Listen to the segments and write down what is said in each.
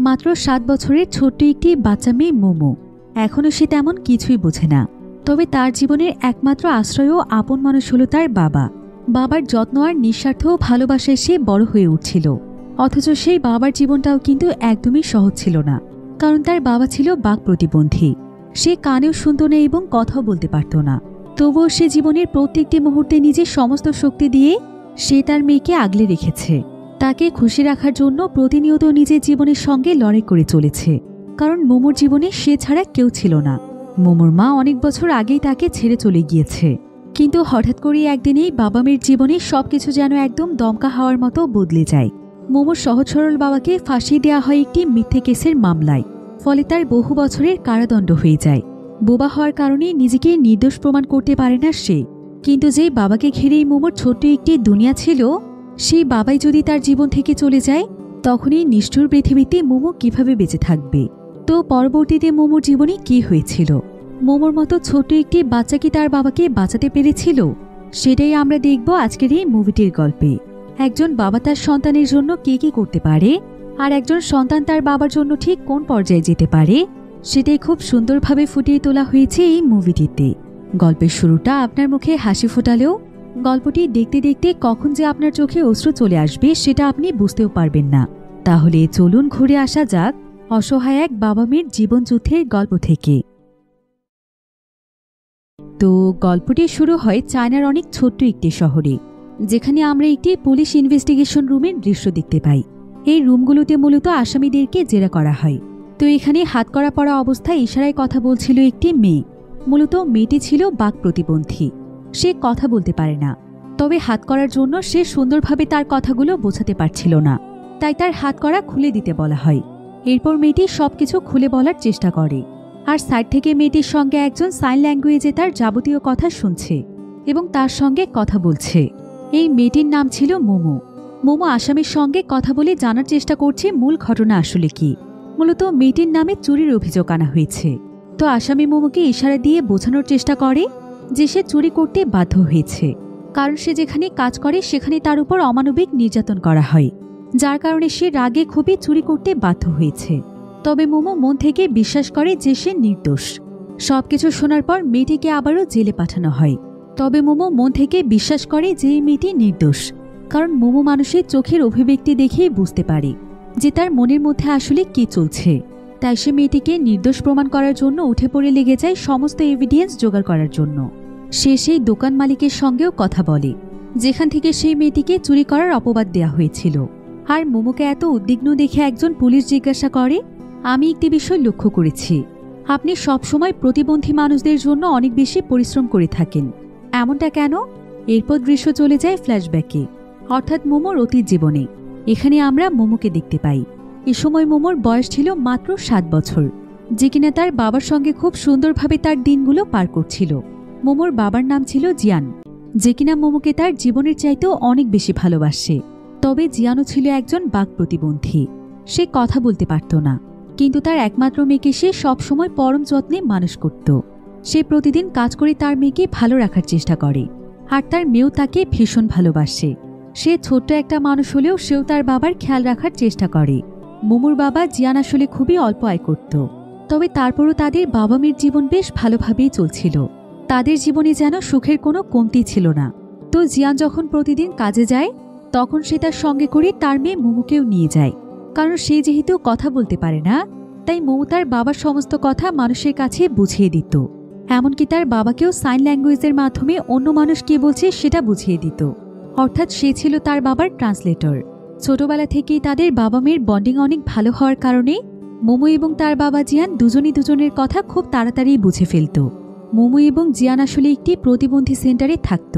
মাত্র ৭ বছরের ছোট্ট একটি বাচ্চা মেয়ে মোমো। এখনও সে তেমন কিছুই বোঝে না। তবে তার জীবনের একমাত্র আশ্রয় ও আপন মানুষ হল তার বাবা। বাবার যত্ন আর নিঃস্বার্থ ভালোবাসায় সে বড় হয়ে উঠছিল। অথচ সেই বাবার জীবনটাও কিন্তু একদমই সহজ ছিল না, কারণ তার বাবা ছিল বাক প্রতিবন্ধী। সে কানেও শুনত না এবং কথাও বলতে পারত না। তবুও সে জীবনের প্রত্যেকটি মুহূর্তে নিজের সমস্ত শক্তি দিয়ে সে তার মেয়েকে আগলে রেখেছে। তাকে খুশি রাখার জন্য প্রতিনিয়ত নিজের জীবনের সঙ্গে লড়াই করে চলেছে, কারণ মোমোর জীবনে সে ছাড়া কেউ ছিল না। মোমোর মা অনেক বছর আগেই তাকে ছেড়ে চলে গিয়েছে, কিন্তু হঠাৎ করে একদিনেই বাবা মেয়ের জীবনে সবকিছু যেন একদম দমকা হাওয়ার মতো বদলে যায়। মোমোর সহজ সরল বাবাকে ফাঁসিয়ে দেওয়া হয় একটি মিথ্যে কেসের মামলায়। ফলে তার বহু বছরের কারাদণ্ড হয়ে যায়। বোবা হওয়ার কারণে নিজেকে নির্দোষ প্রমাণ করতে পারে না সে। কিন্তু যেই বাবাকে ঘিরেই মোমোর ছোট্ট একটি দুনিয়া ছিল, সেই বাবাই যদি তার জীবন থেকে চলে যায়, তখনই নিষ্ঠুর পৃথিবীতে মোমো কিভাবে বেঁচে থাকবে? তো পরবর্তীতে মোমোর জীবনে কি হয়েছিল? মোমোর মতো ছোট্ট একটি বাচ্চা কি তার বাবাকে বাঁচাতে পেরেছিল? সেটাই আমরা দেখব আজকের এই মুভিটির গল্পে। একজন বাবা তার সন্তানের জন্য কি কি করতে পারে, আর একজন সন্তান তার বাবার জন্য ঠিক কোন পর্যায়ে যেতে পারে, সেটাই খুব সুন্দরভাবে ফুটিয়ে তোলা হয়েছে এই মুভিটিতে। গল্পের শুরুটা আপনার মুখে হাসি ফোটালেও গল্পটি দেখতে দেখতে কখন যে আপনার চোখে অশ্রু চলে আসবে সেটা আপনি বুঝতেও পারবেন না। তাহলে চলুন ঘুরে আসা যাক অসহায় এক বাবা মেয়ের জীবনযুদ্ধের গল্প থেকে। তো গল্পটি শুরু হয় চায়নার অনেক ছোট্ট একটি শহরে, যেখানে আমরা একটি পুলিশ ইনভেস্টিগেশন রুমের দৃশ্য দেখতে পাই। এই রুমগুলোতে মূলত আসামিদেরকে জেরা করা হয়। তো এখানে হাতকড়া পরা অবস্থায় ইশারায় কথা বলছিল একটি মেয়ে। মূলত মেয়েটি ছিল বাক প্রতিবন্ধী। সে কথা বলতে পারে না, তবে হাত করার জন্য সে সুন্দরভাবে তার কথাগুলো বোঝাতে পারছিল না, তাই তার হাত করা খুলে দিতে বলা হয়। এরপর মেয়েটি সবকিছু খুলে বলার চেষ্টা করে, আর সাইড থেকে মেয়েটির সঙ্গে একজন সাইন ল্যাঙ্গুয়েজে তার যাবতীয় কথা শুনছে এবং তার সঙ্গে কথা বলছে। এই মেয়েটির নাম ছিল মোমো। মোমো আসামির সঙ্গে কথা বলে জানার চেষ্টা করছে মূল ঘটনা আসলে কি। মূলত মেয়েটির নামে চুরির অভিযোগ আনা হয়েছে। তো আসামি মোমোকে ইশারা দিয়ে বোঝানোর চেষ্টা করে যে সে চুরি করতে বাধ্য হয়েছে, কারণ সে যেখানে কাজ করে সেখানে তার উপর অমানবিক নির্যাতন করা হয়, যার কারণে সে রাগে খুবই চুরি করতে বাধ্য হয়েছে। তবে মোমো মন থেকে বিশ্বাস করে যে সে নির্দোষ। সবকিছু শোনার পর মেয়েটিকে আবারও জেলে পাঠানো হয়। তবে মোমো মন থেকে বিশ্বাস করে যে এই মেয়েটি নির্দোষ, কারণ মোমো মানুষের চোখের অভিব্যক্তি দেখেই বুঝতে পারে যে তার মনের মধ্যে আসলে কি চলছে। তাই সে মেয়েটিকে নির্দোষ প্রমাণ করার জন্য উঠে পড়ে লেগে যায় সমস্ত এভিডেন্স জোগাড় করার জন্য। সে সেই দোকান মালিকের সঙ্গেও কথা বলে, যেখান থেকে সেই মেয়েটিকে চুরি করার অপবাদ দেওয়া হয়েছিল। আর মোমোকে এত উদ্বিগ্ন দেখে একজন পুলিশ জিজ্ঞাসা করে, আমি একটি বিষয় লক্ষ্য করেছি, আপনি সবসময় প্রতিবন্ধী মানুষদের জন্য অনেক বেশি পরিশ্রম করে থাকেন, এমনটা কেন? এরপর দৃশ্য চলে যায় ফ্ল্যাশব্যাকে, অর্থাৎ মোমোর অতীত জীবনে। এখানে আমরা মোমোকে দেখতে পাই। এ সময় মোমোর বয়স ছিল মাত্র ৭ বছর, যে কিনা তার বাবার সঙ্গে খুব সুন্দরভাবে তার দিনগুলো পার করছিল। মোমোর বাবার নাম ছিল জিয়ান, যে কিনা মোমোকে তার জীবনের চাইতেও অনেক বেশি ভালোবাসে। তবে জিয়ানও ছিল একজন বাক প্রতিবন্ধী। সে কথা বলতে পারত না, কিন্তু তার একমাত্র মেয়েকে সে সবসময় পরম যত্নে মানুষ করত। সে প্রতিদিন কাজ করে তার মেয়েকে ভালো রাখার চেষ্টা করে, আর তার মেয়েও তাকে ভীষণ ভালোবাসে। সে ছোট্ট একটা মানুষ হলেও সেও তার বাবার খেয়াল রাখার চেষ্টা করে। মোমোর বাবা জিয়ান আসলে খুবই অল্প আয় করত, তবে তারপরও তাদের বাবা মেয়ের জীবন বেশ ভালোভাবেই চলছিল। তাদের জীবনে যেন সুখের কোনো কমতি ছিল না। তো জিয়ান যখন প্রতিদিন কাজে যায়, তখন সে তার সঙ্গে করে তার মেয়ে মোমোকেও নিয়ে যায়, কারণ সে যেহেতু কথা বলতে পারে না, তাই মোমো তার বাবার সমস্ত কথা মানুষের কাছে বুঝিয়ে দিত। এমনকি তার বাবাকেও সাইন ল্যাঙ্গুয়েজের মাধ্যমে অন্য মানুষ কি বলছে সেটা বুঝিয়ে দিত। অর্থাৎ সে ছিল তার বাবার ট্রান্সলেটর। ছোটবেলা থেকেই তাদের বাবা মেয়ের বন্ডিং অনেক ভালো হওয়ার কারণে মোমো এবং তার বাবা জিয়ান দুজনই দুজনের কথা খুব তাড়াতাড়ি বুঝে ফেলত। মোমো এবং জিয়ান আসলে একটি প্রতিবন্ধী সেন্টারে থাকত,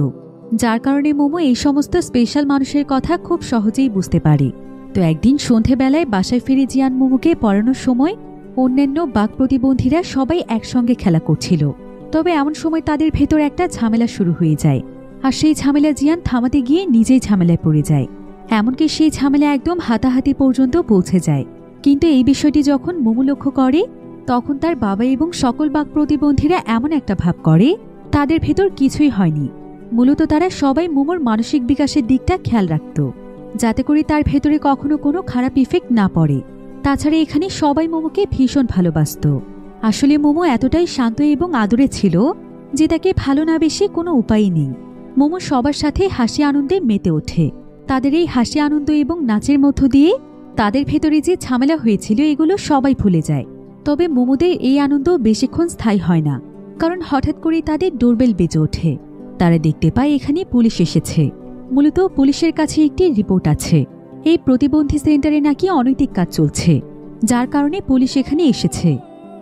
যার কারণে মোমো এই সমস্ত স্পেশাল মানুষের কথা খুব সহজেই বুঝতে পারে। তো একদিন সন্ধেবেলায় বাসায় ফিরে জিয়ান মোমোকে পড়ানোর সময় অন্যান্য বাক প্রতিবন্ধীরা সবাই একসঙ্গে খেলা করছিল। তবে এমন সময় তাদের ভেতর একটা ঝামেলা শুরু হয়ে যায়, আর সেই ঝামেলা জিয়ান থামাতে গিয়ে নিজেই ঝামেলায় পড়ে যায়। এমনকি সেই ঝামেলা একদম হাতাহাতি পর্যন্ত পৌঁছে যায়। কিন্তু এই বিষয়টি যখন মোমো লক্ষ্য করে, তখন তার বাবা এবং সকল বাক প্রতিবন্ধীরা এমন একটা ভাব করে তাদের ভেতর কিছুই হয়নি। মূলত তারা সবাই মোমোর মানসিক বিকাশের দিকটা খেয়াল রাখত, যাতে করে তার ভেতরে কখনো কোনো খারাপ ইফেক্ট না পড়ে। তাছাড়া এখানে সবাই মোমোকে ভীষণ ভালোবাসত। আসলে মোমো এতটাই শান্ত এবং আদরে ছিল যে তাকে ভালো না বেশি কোনো উপায় নেই। মোমো সবার সাথে হাসি আনন্দে মেতে ওঠে। তাদের এই হাসি আনন্দ এবং নাচের মধ্য দিয়ে তাদের ভেতরে যে ঝামেলা হয়েছিল এগুলো সবাই ভুলে যায়। তবে মোমোদের এই আনন্দ বেশিক্ষণ স্থায়ী হয় না, কারণ হঠাৎ করে তাদের ডোরবেল বেজে ওঠে। তারা দেখতে পায় এখানে পুলিশ এসেছে। মূলত পুলিশের কাছে একটি রিপোর্ট আছে। এই প্রতিবন্ধী সেন্টারে নাকি অনৈতিক কাজ চলছে, যার কারণে পুলিশ এখানে এসেছে।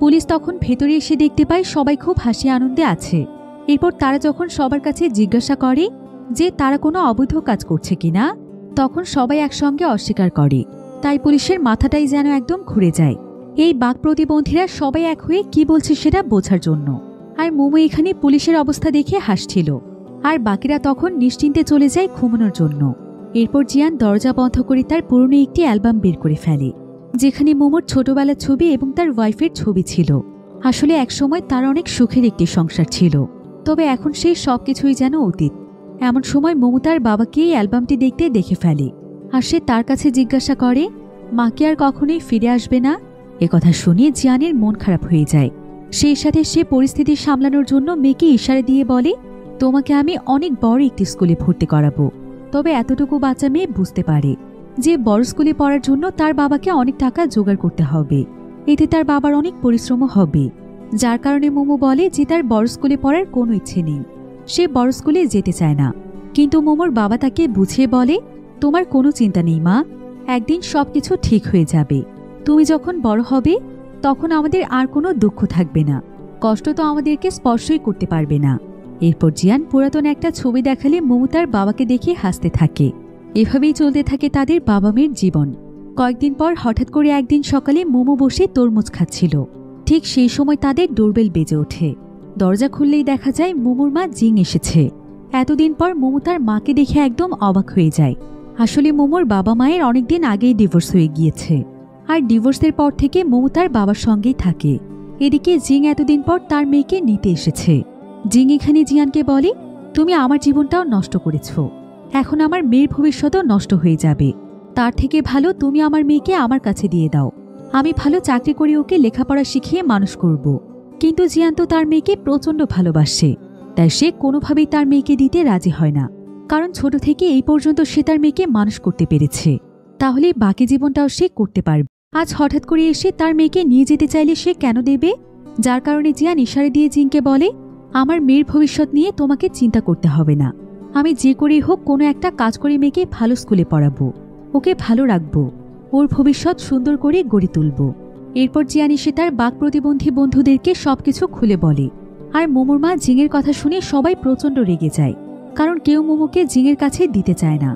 পুলিশ তখন ভেতরে এসে দেখতে পায় সবাই খুব হাসি আনন্দে আছে। এরপর তারা যখন সবার কাছে জিজ্ঞাসা করে যে তারা কোনো অবৈধ কাজ করছে কিনা, তখন সবাই একসঙ্গে অস্বীকার করে। তাই পুলিশের মাথাটাই যেন একদম ঘুরে যায়। এই বাক প্রতিবন্ধীরা সবাই এক হয়ে কি বলছে সেটা বোঝার জন্য। আর মোমো এখানে পুলিশের অবস্থা দেখে হাসছিল, আর বাকিরা তখন নিশ্চিন্তে চলে যায় ঘুমানোর জন্য। এরপর জিয়ান দরজা বন্ধ করে তার পুরনো একটি অ্যালবাম বের করে ফেলে, যেখানে মোমোর ছোটবেলার ছবি এবং তার ওয়াইফের ছবি ছিল। আসলে একসময় তার অনেক সুখের একটি সংসার ছিল, তবে এখন সেই সবকিছুই যেন অতীত। এমন সময় মোমো তার বাবাকে এই অ্যালবামটি দেখে ফেলে, আর সে তার কাছে জিজ্ঞাসা করে মা কি আর কখনোই ফিরে আসবে না। একথা শুনে জিয়ানের মন খারাপ হয়ে যায়। সেই সাথে সে পরিস্থিতি সামলানোর জন্য মেয়েকে ইশারা দিয়ে বলে, তোমাকে আমি অনেক বড় একটি স্কুলে ভর্তি করাবো। তবে এতটুকু বাচ্চা মেয়ে বুঝতে পারে যে বড় স্কুলে পড়ার জন্য তার বাবাকে অনেক টাকা জোগাড় করতে হবে, এতে তার বাবার অনেক পরিশ্রম হবে। যার কারণে মোমো বলে যে তার বড় স্কুলে পড়ার কোনো ইচ্ছে নেই, সে বড় স্কুলে যেতে চায় না। কিন্তু মোমোর বাবা তাকে বুঝিয়ে বলে, তোমার কোনো চিন্তা নেই মা, একদিন সবকিছু ঠিক হয়ে যাবে। তুমি যখন বড় হবে তখন আমাদের আর কোনো দুঃখ থাকবে না, কষ্ট তো আমাদেরকে স্পর্শই করতে পারবে না। এরপর জিয়ান পুরাতন একটা ছবি দেখালে মোমো তার বাবাকে দেখে হাসতে থাকে। এভাবেই চলতে থাকে তাদের বাবা মেয়ের জীবন। কয়েকদিন পর হঠাৎ করে একদিন সকালে মোমো বসে তরমুজ খাচ্ছিল। ঠিক সেই সময় তাদের ডোরবেল বেজে ওঠে। দরজা খুললেই দেখা যায় মোমোর মা জিং এসেছে। এতদিন পর মোমো তার মাকে দেখে একদম অবাক হয়ে যায়। আসলে মোমোর বাবা মায়ের অনেকদিন আগেই ডিভোর্স হয়ে গিয়েছে, আর ডিভোর্সের পর থেকে মোমো তার বাবার সঙ্গেই থাকে। এদিকে জিং এতদিন পর তার মেয়েকে নিতে এসেছে। জিং এখানে জিয়ানকে বলে, তুমি আমার জীবনটাও নষ্ট করেছ, এখন আমার মেয়ের ভবিষ্যৎও নষ্ট হয়ে যাবে। তার থেকে ভালো তুমি আমার মেয়েকে আমার কাছে দিয়ে দাও, আমি ভালো চাকরি করে ওকে লেখাপড়া শিখিয়ে মানুষ করব। কিন্তু জিয়ান তো তার মেয়েকে প্রচণ্ড ভালোবাসে, তাই সে কোনোভাবেই তার মেয়েকে দিতে রাজি হয় না। কারণ ছোট থেকে এই পর্যন্ত সে তার মেয়েকে মানুষ করতে পেরেছে, তাহলে বাকি জীবনটাও সে করতে পারবে। আজ হঠাৎ করে এসে তার মেয়েকে নিয়ে যেতে চাইলে সে কেন দেবে? যার কারণে জিয়ান ইশারা দিয়ে জিংকে বলে, আমার মেয়ের ভবিষ্যৎ নিয়ে তোমাকে চিন্তা করতে হবে না, আমি যে করেই হোক কোনো একটা কাজ করে মেয়েকে ভালো স্কুলে পড়াবো, ওকে ভালো রাখবো, ওর ভবিষ্যৎ সুন্দর করে গড়ে তুলব। এরপর জিয়ান এসে তার বাক প্রতিবন্ধী বন্ধুদেরকে সবকিছু খুলে বলে। আর মোমোর মা জিংয়ের কথা শুনে সবাই প্রচণ্ড রেগে যায়, কারণ কেউ মোমোকে জিংয়ের কাছে দিতে চায় না।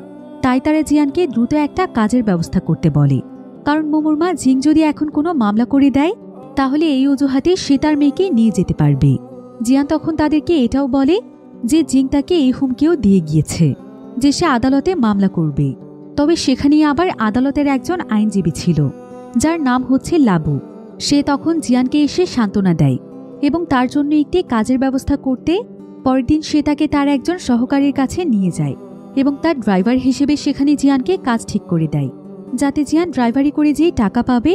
তাই তারা জিয়ানকে দ্রুত একটা কাজের ব্যবস্থা করতে বলে, কারণ মোমোর মা জিং যদি এখন কোনো মামলা করে দেয় তাহলে এই অজুহাতে সে তার মেয়েকে নিয়ে যেতে পারবে। জিয়ান তখন তাদেরকে এটাও বলে যে জিং তাকে এই হুমকিও দিয়ে গিয়েছে যে সে আদালতে মামলা করবে। তবে সেখানেই আবার আদালতের একজন আইনজীবী ছিল, যার নাম হচ্ছে লাবু। সে তখন জিয়ানকে এসে সান্ত্বনা দেয় এবং তার জন্য একটি কাজের ব্যবস্থা করতে পরের দিন সে তাকে তার একজন সহকারীর কাছে নিয়ে যায় এবং তার ড্রাইভার হিসেবে সেখানে জিয়ানকে কাজ ঠিক করে দেয়, যাতে জিয়ান ড্রাইভারি করে যেই টাকা পাবে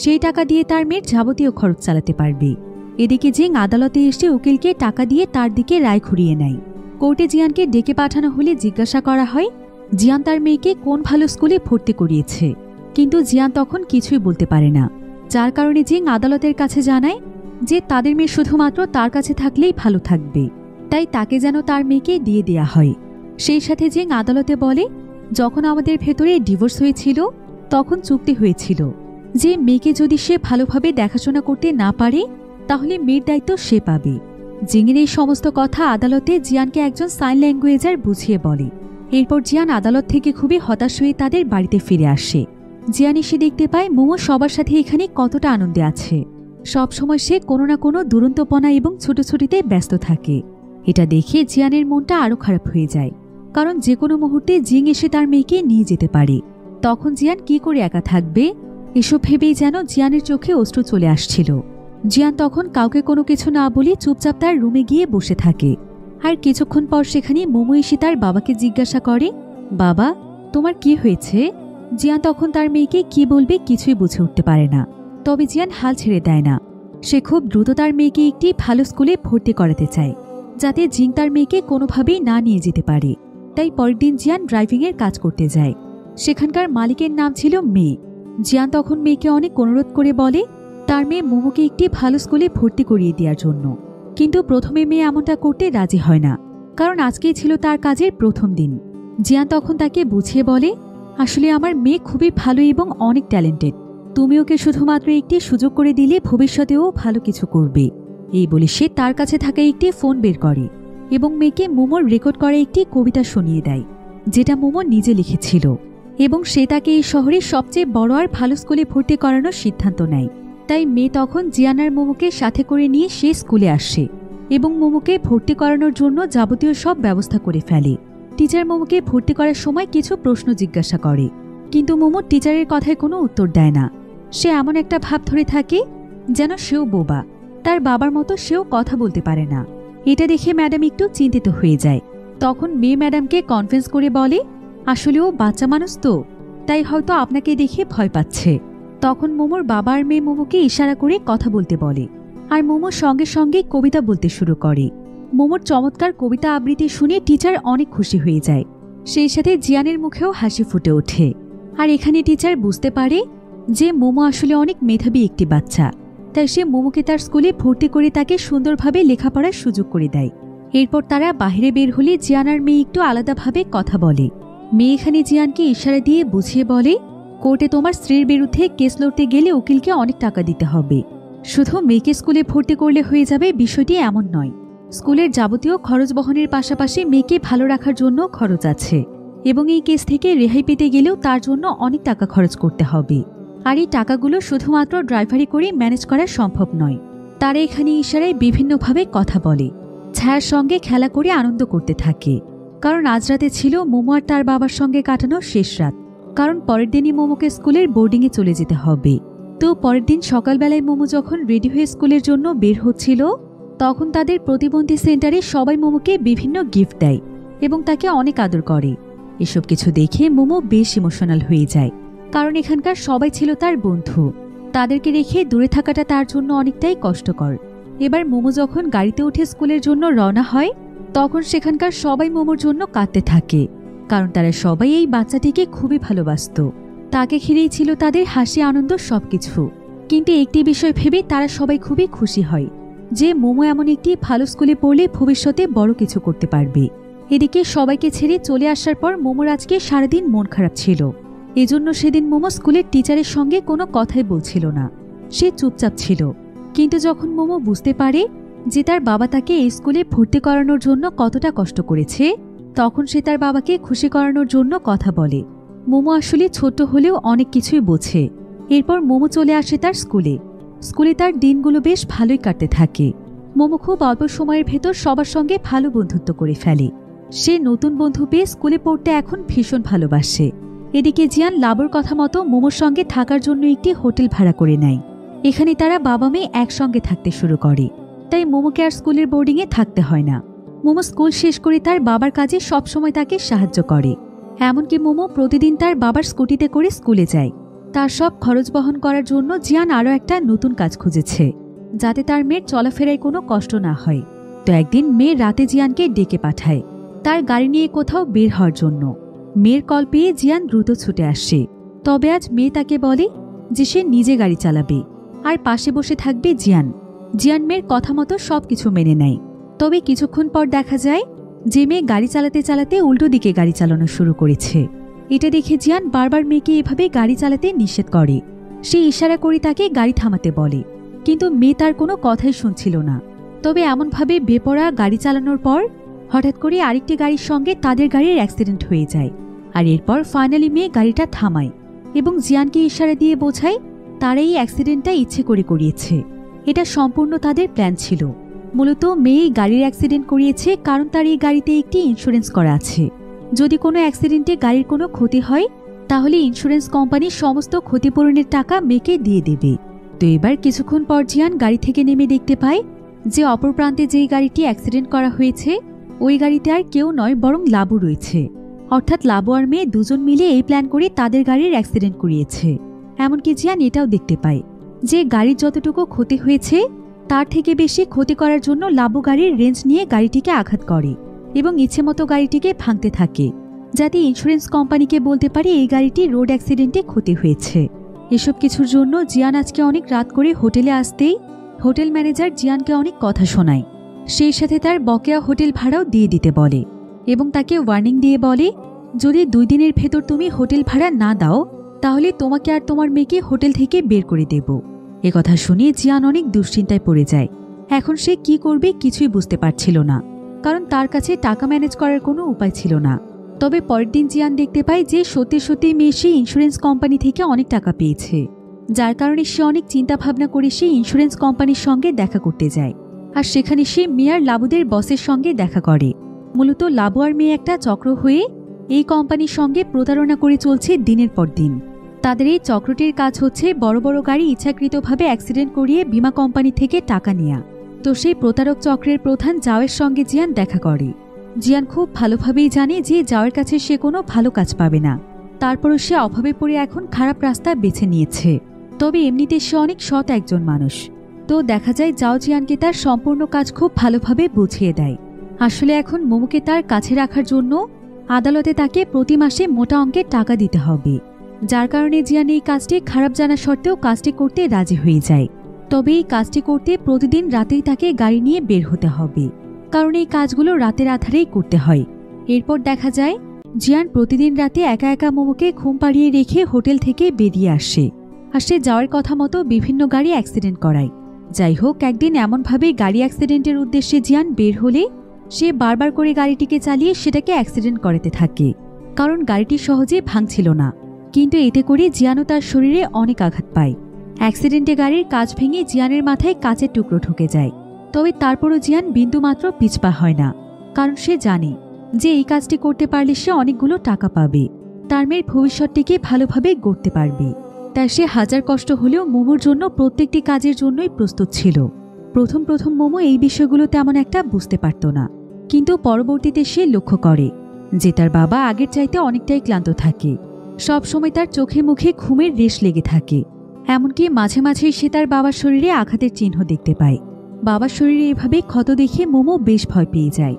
সেই টাকা দিয়ে তার মেয়ের যাবতীয় খরচ চালাতে পারবে। এদিকে জিং আদালতে এসে উকিলকে টাকা দিয়ে তার দিকে রায় ঘুরিয়ে নেয়। কোর্টে জিয়ানকে ডেকে পাঠানো হলে জিজ্ঞাসা করা হয় জিয়ান তার মেয়েকে কোন ভালো স্কুলে ভর্তি করিয়েছে, কিন্তু জিয়ান তখন কিছুই বলতে পারে না। যার কারণে জিং আদালতের কাছে জানায় যে তাদের মেয়ে শুধুমাত্র তার কাছে থাকলেই ভালো থাকবে, তাই তাকে যেন তার মেয়েকে দিয়ে দেয়া হয়। সেই সাথে জিং আদালতে বলে, যখন আমাদের ভেতরে ডিভোর্স হয়েছিল তখন চুক্তি হয়েছিল যে মেয়েকে যদি সে ভালোভাবে দেখাশোনা করতে না পারে তাহলে মেয়ের দায়িত্ব সে পাবে। জিংয়ের এই সমস্ত কথা আদালতে জিয়ানকে একজন সাইন ল্যাঙ্গুয়েজার বুঝিয়ে বলে। এরপর জিয়ান আদালত থেকে খুবই হতাশ হয়ে তাদের বাড়িতে ফিরে আসে। জিয়ান এসে দেখতে পায় মোমো সবার সাথে এখানে কতটা আনন্দে আছে। সবসময় সে কোনো না কোনো দুরন্তপনা এবং ছুটোছুটিতে ব্যস্ত থাকে। এটা দেখে জিয়ানের মনটা আরও খারাপ হয়ে যায়, কারণ যে কোনো মুহূর্তে জিং এসে তার মেয়েকে নিয়ে যেতে পারে। তখন জিয়ান কি করে একা থাকবে, এসব ভেবেই যেন জিয়ানের চোখে অশ্রু চলে আসছিল। জিয়ান তখন কাউকে কোনো কিছু না বলে চুপচাপ তার রুমে গিয়ে বসে থাকে। আর কিছুক্ষণ পর সেখানে মোমো এসে তার বাবাকে জিজ্ঞাসা করে, বাবা তোমার কি হয়েছে? জিয়ান তখন তার মেয়েকে কি বলবে কিছুই বুঝে উঠতে পারে না। তবে জিয়ান হাল ছেড়ে দেয় না। সে খুব দ্রুত তার মেয়েকে একটি ভালো স্কুলে ভর্তি করাতে চায়, যাতে জিং তার মেয়েকে কোনোভাবেই না নিয়ে যেতে পারে। তাই পরের দিন জিয়ান ড্রাইভিংয়ের কাজ করতে যায়। সেখানকার মালিকের নাম ছিল মেয়ে। জিয়ান তখন মেয়েকে অনেক অনুরোধ করে বলে তার মেয়ে মোমোকে একটি ভালো স্কুলে ভর্তি করিয়ে দেওয়ার জন্য। কিন্তু প্রথমে মেয়ে এমনটা করতে রাজি হয় না, কারণ আজকেই ছিল তার কাজের প্রথম দিন। জিয়ান তখন তাকে বুঝিয়ে বলে, আসলে আমার মেয়ে খুবই ভালো এবং অনেক ট্যালেন্টেড। তুমি ওকে শুধুমাত্র একটি সুযোগ করে দিলে ভবিষ্যতেও ভালো কিছু করবে। এই বলে সে তার কাছে থাকা একটি ফোন বের করে এবং মেয়েকে মোমোর রেকর্ড করা একটি কবিতা শুনিয়ে দেয়, যেটা মোমো নিজে লিখেছিল। এবং সে তাকে এই শহরের সবচেয়ে বড় আর ভালো স্কুলে ভর্তি করানোর সিদ্ধান্ত নেয়। তাই মেয়ে তখন জিয়ান আর মোমোকে সাথে করে নিয়ে সে স্কুলে আসে এবং মোমোকে ভর্তি করানোর জন্য যাবতীয় সব ব্যবস্থা করে ফেলে। টিচার মোমোকে ভর্তি করার সময় কিছু প্রশ্ন জিজ্ঞাসা করে, কিন্তু মোমো টিচারের কথায় কোনো উত্তর দেয় না। সে এমন একটা ভাব ধরে থাকে যেন সেও বোবা, তার বাবার মতো সেও কথা বলতে পারে না। এটা দেখে ম্যাডাম একটু চিন্তিত হয়ে যায়। তখন মেয়ে ম্যাডামকে কনফারেন্স করে বলে, আসলে ও বাচ্চা মানুষ তো, তাই হয়তো আপনাকে দেখে ভয় পাচ্ছে। তখন মোমোর বাবা আর মেয়ে মোমোকে ইশারা করে কথা বলতে বলে, আর মোমো সঙ্গে সঙ্গে কবিতা বলতে শুরু করে। মোমোর চমৎকার কবিতা আবৃত্তি শুনে টিচার অনেক খুশি হয়ে যায়। সেই সাথে জিয়ানের মুখেও হাসি ফুটে ওঠে। আর এখানে টিচার বুঝতে পারে যে মোমো আসলে অনেক মেধাবী একটি বাচ্চা। তাই সে মোমোকে তার স্কুলে ভর্তি করে তাকে সুন্দরভাবে লেখাপড়ার সুযোগ করে দেয়। এরপর তারা বাইরে বের হলে জিয়ান আর মেয়ে একটু আলাদাভাবে কথা বলে। মেয়ে এখানে জিয়ানকে ইশারা দিয়ে বুঝিয়ে বলে, কোর্টে তোমার স্ত্রীর বিরুদ্ধে কেস লড়তে গেলে উকিলকে অনেক টাকা দিতে হবে। শুধু মেয়েকে স্কুলে ভর্তি করলে হয়ে যাবে বিষয়টি এমন নয়। স্কুলের যাবতীয় খরচ বহনের পাশাপাশি মেয়েকে ভালো রাখার জন্য খরচ আছে, এবং এই কেস থেকে রেহাই পেতে গেলেও তার জন্য অনেক টাকা খরচ করতে হবে। আর এই টাকাগুলো শুধুমাত্র ড্রাইভারি করে ম্যানেজ করা সম্ভব নয়। তারা এখানে ইশারায় বিভিন্নভাবে কথা বলে, ছায়ার সঙ্গে খেলা করে আনন্দ করতে থাকে। কারণ আজ রাতে ছিল মোমো আর তার বাবার সঙ্গে কাটানো শেষ রাত। কারণ পরের দিনই মোমোকে স্কুলের বোর্ডিংয়ে চলে যেতে হবে। তো পরের দিন সকালবেলায় মোমো যখন রেডি হয়ে স্কুলের জন্য বের হচ্ছিল, তখন তাদের প্রতিবন্ধী সেন্টারে সবাই মোমোকে বিভিন্ন গিফট দেয় এবং তাকে অনেক আদর করে। এসব কিছু দেখে মোমো বেশ ইমোশনাল হয়ে যায়, কারণ এখানকার সবাই ছিল তার বন্ধু। তাদেরকে রেখে দূরে থাকাটা তার জন্য অনেকটাই কষ্টকর। এবার মোমো যখন গাড়িতে উঠে স্কুলের জন্য রওনা হয়, তখন সেখানকার সবাই মোমোর জন্য কাঁদতে থাকে, কারণ তারা সবাই এই বাচ্চাটিকে খুবই ভালোবাসত। তাকে ঘিরেই ছিল তাদের হাসি আনন্দ সবকিছু। কিন্তু একটি বিষয় ভেবে তারা সবাই খুবই খুশি হয় যে মোমো এমন একটি ভালো স্কুলে পড়লে ভবিষ্যতে বড় কিছু করতে পারবে। এদিকে সবাইকে ছেড়ে চলে আসার পর মোমোর আজকে সারাদিন মন খারাপ ছিল। এজন্য সেদিন মোমো স্কুলের টিচারের সঙ্গে কোনো কথাই বলছিল না, সে চুপচাপ ছিল। কিন্তু যখন মোমো বুঝতে পারে যে তার বাবা তাকে এই স্কুলে ভর্তি করানোর জন্য কতটা কষ্ট করেছে, তখন সে তার বাবাকে খুশি করানোর জন্য কথা বলে। মোমো আসলে ছোট হলেও অনেক কিছুই বোঝে। এরপর মোমো চলে আসে তার স্কুলে। স্কুলে তার দিনগুলো বেশ ভালোই কাটতে থাকে। মোমো খুব অল্প সময়ের ভেতর সবার সঙ্গে ভালো বন্ধুত্ব করে ফেলে। সে নতুন বন্ধু পেয়ে স্কুলে পড়তে এখন ভীষণ ভালোবাসে। এদিকে জিয়ান লাবর কথা মতো মোমোর সঙ্গে থাকার জন্য একটি হোটেল ভাড়া করে নেয়। এখানে তারা বাবা মেয়ে একসঙ্গে থাকতে শুরু করে। তাই মোমোকে আর স্কুলের বোর্ডিংয়ে থাকতে হয় না। মোমো স্কুল শেষ করে তার বাবার কাজে সবসময় তাকে সাহায্য করে। এমনকি মোমো প্রতিদিন তার বাবার স্কুটিতে করে স্কুলে যায়। তার সব খরচ বহন করার জন্য জিয়ান আরও একটা নতুন কাজ খুঁজেছে, যাতে তার মেয়ের চলাফেরায় কোনো কষ্ট না হয়। তো একদিন মেয়ে রাতে জিয়ানকে ডেকে পাঠায় তার গাড়ি নিয়ে কোথাও বের হওয়ার জন্য। মেয়ের কল পেয়ে জিয়ান দ্রুত ছুটে আসে। তবে আজ মেয়ে তাকে বলে যে সে নিজে গাড়ি চালাবে আর পাশে বসে থাকবে জিয়ান। জিয়ান মেয়ের কথা মতো সবকিছু মেনে নেয়। তবে কিছুক্ষণ পর দেখা যায় যে মেয়ে গাড়ি চালাতে চালাতে উল্টো দিকে গাড়ি চালানো শুরু করেছে। এটা দেখে জিয়ান বারবার মেয়েকে এভাবে গাড়ি চালাতে নিষেধ করে। সে ইশারা করে তাকে গাড়ি থামাতে বলে, কিন্তু মেয়ে তার কোনো কথাই শুনছিল না। তবে এমনভাবে বেপরোয়া গাড়ি চালানোর পর হঠাৎ করে আরেকটি গাড়ির সঙ্গে তাদের গাড়ির অ্যাক্সিডেন্ট হয়ে যায়। আর এরপর ফাইনালি মেয়ে গাড়িটা থামায় এবং জিয়ানকে ইশারা দিয়ে বোঝায় তারা এই অ্যাক্সিডেন্টটা ইচ্ছে করে করিয়েছে। এটা সম্পূর্ণ তাদের প্ল্যান ছিল। মূলত মেয়ে গাড়ির অ্যাক্সিডেন্ট করিয়েছে কারণ তার এই গাড়িতে একটি ইন্স্যুরেন্স করা আছে। যদি কোনো অ্যাক্সিডেন্টে গাড়ির কোনো ক্ষতি হয়, তাহলে ইন্স্যুরেন্স কোম্পানি সমস্ত ক্ষতিপূরণের টাকা মেয়েকে দিয়ে দেবে। তো এবার কিছুক্ষণ পর জিয়ান গাড়ি থেকে নেমে দেখতে পায় যে অপর প্রান্তে যেই গাড়িটি অ্যাক্সিডেন্ট করা হয়েছে, ওই গাড়িতে আর কেউ নয় বরং লাবু রয়েছে। অর্থাৎ লাবু আর মেয়ে দুজন মিলে এই প্ল্যান করে তাদের গাড়ির অ্যাক্সিডেন্ট করিয়েছে। এমনকি জিয়ান এটাও দেখতে পায় যে গাড়ির যতটুকু ক্ষতি হয়েছে তার থেকে বেশি ক্ষতি করার জন্য লাবু গাড়ির রেঞ্জ নিয়ে গাড়িটিকে আঘাত করে এবং ইচ্ছেমতো গাড়িটিকে ভাঙতে থাকে, যাতে ইন্স্যুরেন্স কোম্পানিকে বলতে পারে এই গাড়িটি রোড অ্যাক্সিডেন্টে ক্ষতি হয়েছে। এসব কিছুর জন্য জিয়ান আজকে অনেক রাত করে হোটেলে আসতেই হোটেল ম্যানেজার জিয়ানকে অনেক কথা শোনায়। সেই সাথে তার বকেয়া হোটেল ভাড়াও দিয়ে দিতে বলে এবং তাকে ওয়ার্নিং দিয়ে বলে, যদি 2 দিনের ভেতর তুমি হোটেল ভাড়া না দাও তাহলে তোমাকে আর তোমার মেয়েকে হোটেল থেকে বের করে দেব। একথা শুনে জিয়ান অনেক দুশ্চিন্তায় পড়ে যায়। এখন সে কি করবে কিছুই বুঝতে পারছিল না, কারণ তার কাছে টাকা ম্যানেজ করার কোনো উপায় ছিল না। তবে পরের দিন জিয়ান দেখতে পায় যে সত্যি সত্যি মেয়ে সে ইন্স্যুরেন্স কোম্পানি থেকে অনেক টাকা পেয়েছে, যার কারণে সে অনেক চিন্তা ভাবনা করে সে ইন্স্যুরেন্স কোম্পানির সঙ্গে দেখা করতে যায়। আর সেখানে সে মেয়ার লাবুদের বসের সঙ্গে দেখা করে। মূলত লাবু আর মেয়ে একটা চক্র হয়ে এই কোম্পানির সঙ্গে প্রতারণা করে চলছে দিনের পর দিন। তাদের এই চক্রটির কাজ হচ্ছে বড় বড় গাড়ি ইচ্ছাকৃতভাবে অ্যাক্সিডেন্ট করিয়ে বীমা কোম্পানি থেকে টাকা নেয়া। তো সেই প্রতারক চক্রের প্রধান জাওয়ের সঙ্গে জিয়ান দেখা করে। জিয়ান খুব ভালোভাবেই জানে যে জাওয়ের কাছে সে কোনো ভালো কাজ পাবে না, তারপরও সে অভাবে পড়ে এখন খারাপ রাস্তা বেছে নিয়েছে। তবে এমনিতে সে অনেক সৎ একজন মানুষ। তো দেখা যায় জাও জিয়ানকে তার সম্পূর্ণ কাজ খুব ভালোভাবে বুঝিয়ে দেয়। আসলে এখন মোমোকে তার কাছে রাখার জন্য আদালতে তাকে প্রতি মাসে মোটা অঙ্কের টাকা দিতে হবে, যার কারণে জিয়ান এই কাজটি খারাপ জানা সত্ত্বেও কাজটি করতে রাজি হয়ে যায়। তবে এই কাজটি করতে প্রতিদিন রাতেই তাকে গাড়ি নিয়ে বের হতে হবে, কারণ এই কাজগুলো রাতের আধারেই করতে হয়। এরপর দেখা যায় জিয়ান প্রতিদিন রাতে একা একা মোমোকে ঘুম পাড়িয়ে রেখে হোটেল থেকে বেরিয়ে আসে। আর সে যাওয়ার কথা মতো বিভিন্ন গাড়ি অ্যাক্সিডেন্ট করায়। যাই হোক, একদিন এমনভাবে গাড়ি অ্যাক্সিডেন্টের উদ্দেশ্যে জিয়ান বের হলে সে বারবার করে গাড়িটিকে চালিয়ে সেটাকে অ্যাক্সিডেন্ট করাতে থাকে, কারণ গাড়িটি সহজে ভাঙছিল না। কিন্তু এতে করে জিয়ানও তার শরীরে অনেক আঘাত পায়। অ্যাক্সিডেন্টে গাড়ির কাঁচ ভেঙে জিয়ানের মাথায় কাঁচের টুকরো ঢুকে যায়। তবে তারপরও জিয়ান বিন্দুমাত্র পিছপা হয় না, কারণ সে জানে যে এই কাজটি করতে পারলে সে অনেকগুলো টাকা পাবে, তার মেয়ের ভবিষ্যৎটিকে ভালোভাবে গড়তে পারবে। তাই সে হাজার কষ্ট হলেও মোমোর জন্য প্রত্যেকটি কাজের জন্যই প্রস্তুত ছিল। প্রথম মোমো এই বিষয়গুলো তেমন একটা বুঝতে পারত না, কিন্তু পরবর্তীতে সে লক্ষ্য করে যে তার বাবা আগের চাইতে অনেকটাই ক্লান্ত থাকে। সব সময় তার চোখে মুখে ঘুমের রেশ লেগে থাকে। এমনকি মাঝে মাঝে সে তার বাবার শরীরে আঘাতের চিহ্ন দেখতে পায়। বাবার শরীরে এভাবে ক্ষত দেখে মোমো বেশ ভয় পেয়ে যায়।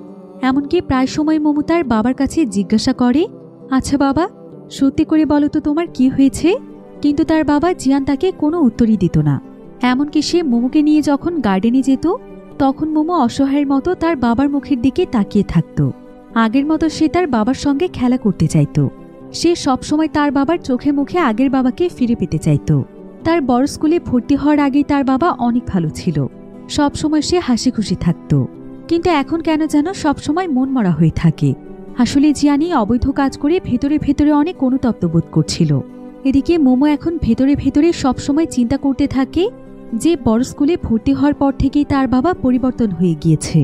এমনকি প্রায় সময় মোমো তার বাবার কাছে জিজ্ঞাসা করে, আচ্ছা বাবা, সত্যি করে বলো তো তোমার কি হয়েছে? কিন্তু তার বাবা জিয়ান তাকে কোনো উত্তরই দিত না। এমনকি সে মোমোকে নিয়ে যখন গার্ডেনে যেত তখন মোমো অসহায়ের মতো তার বাবার মুখের দিকে তাকিয়ে থাকত। আগের মতো সে তার বাবার সঙ্গে খেলা করতে চাইত। সে সবসময় তার বাবার চোখে মুখে আগের বাবাকে ফিরে পেতে চাইত। তার বড় স্কুলে ভর্তি হওয়ার আগেই তার বাবা অনেক ভালো ছিল, সবসময় সে হাসি খুশি থাকত। কিন্তু এখন কেন যেন সবসময় মন মরা হয়ে থাকে। আসলে জিয়ানি অবৈধ কাজ করে ভেতরে ভেতরে অনেক অনুতপ্ত বোধ করছিল। এদিকে মোমো এখন ভেতরে ভেতরে সবসময় চিন্তা করতে থাকে যে বড় স্কুলে ভর্তি হওয়ার পর থেকেই তার বাবা পরিবর্তন হয়ে গিয়েছে।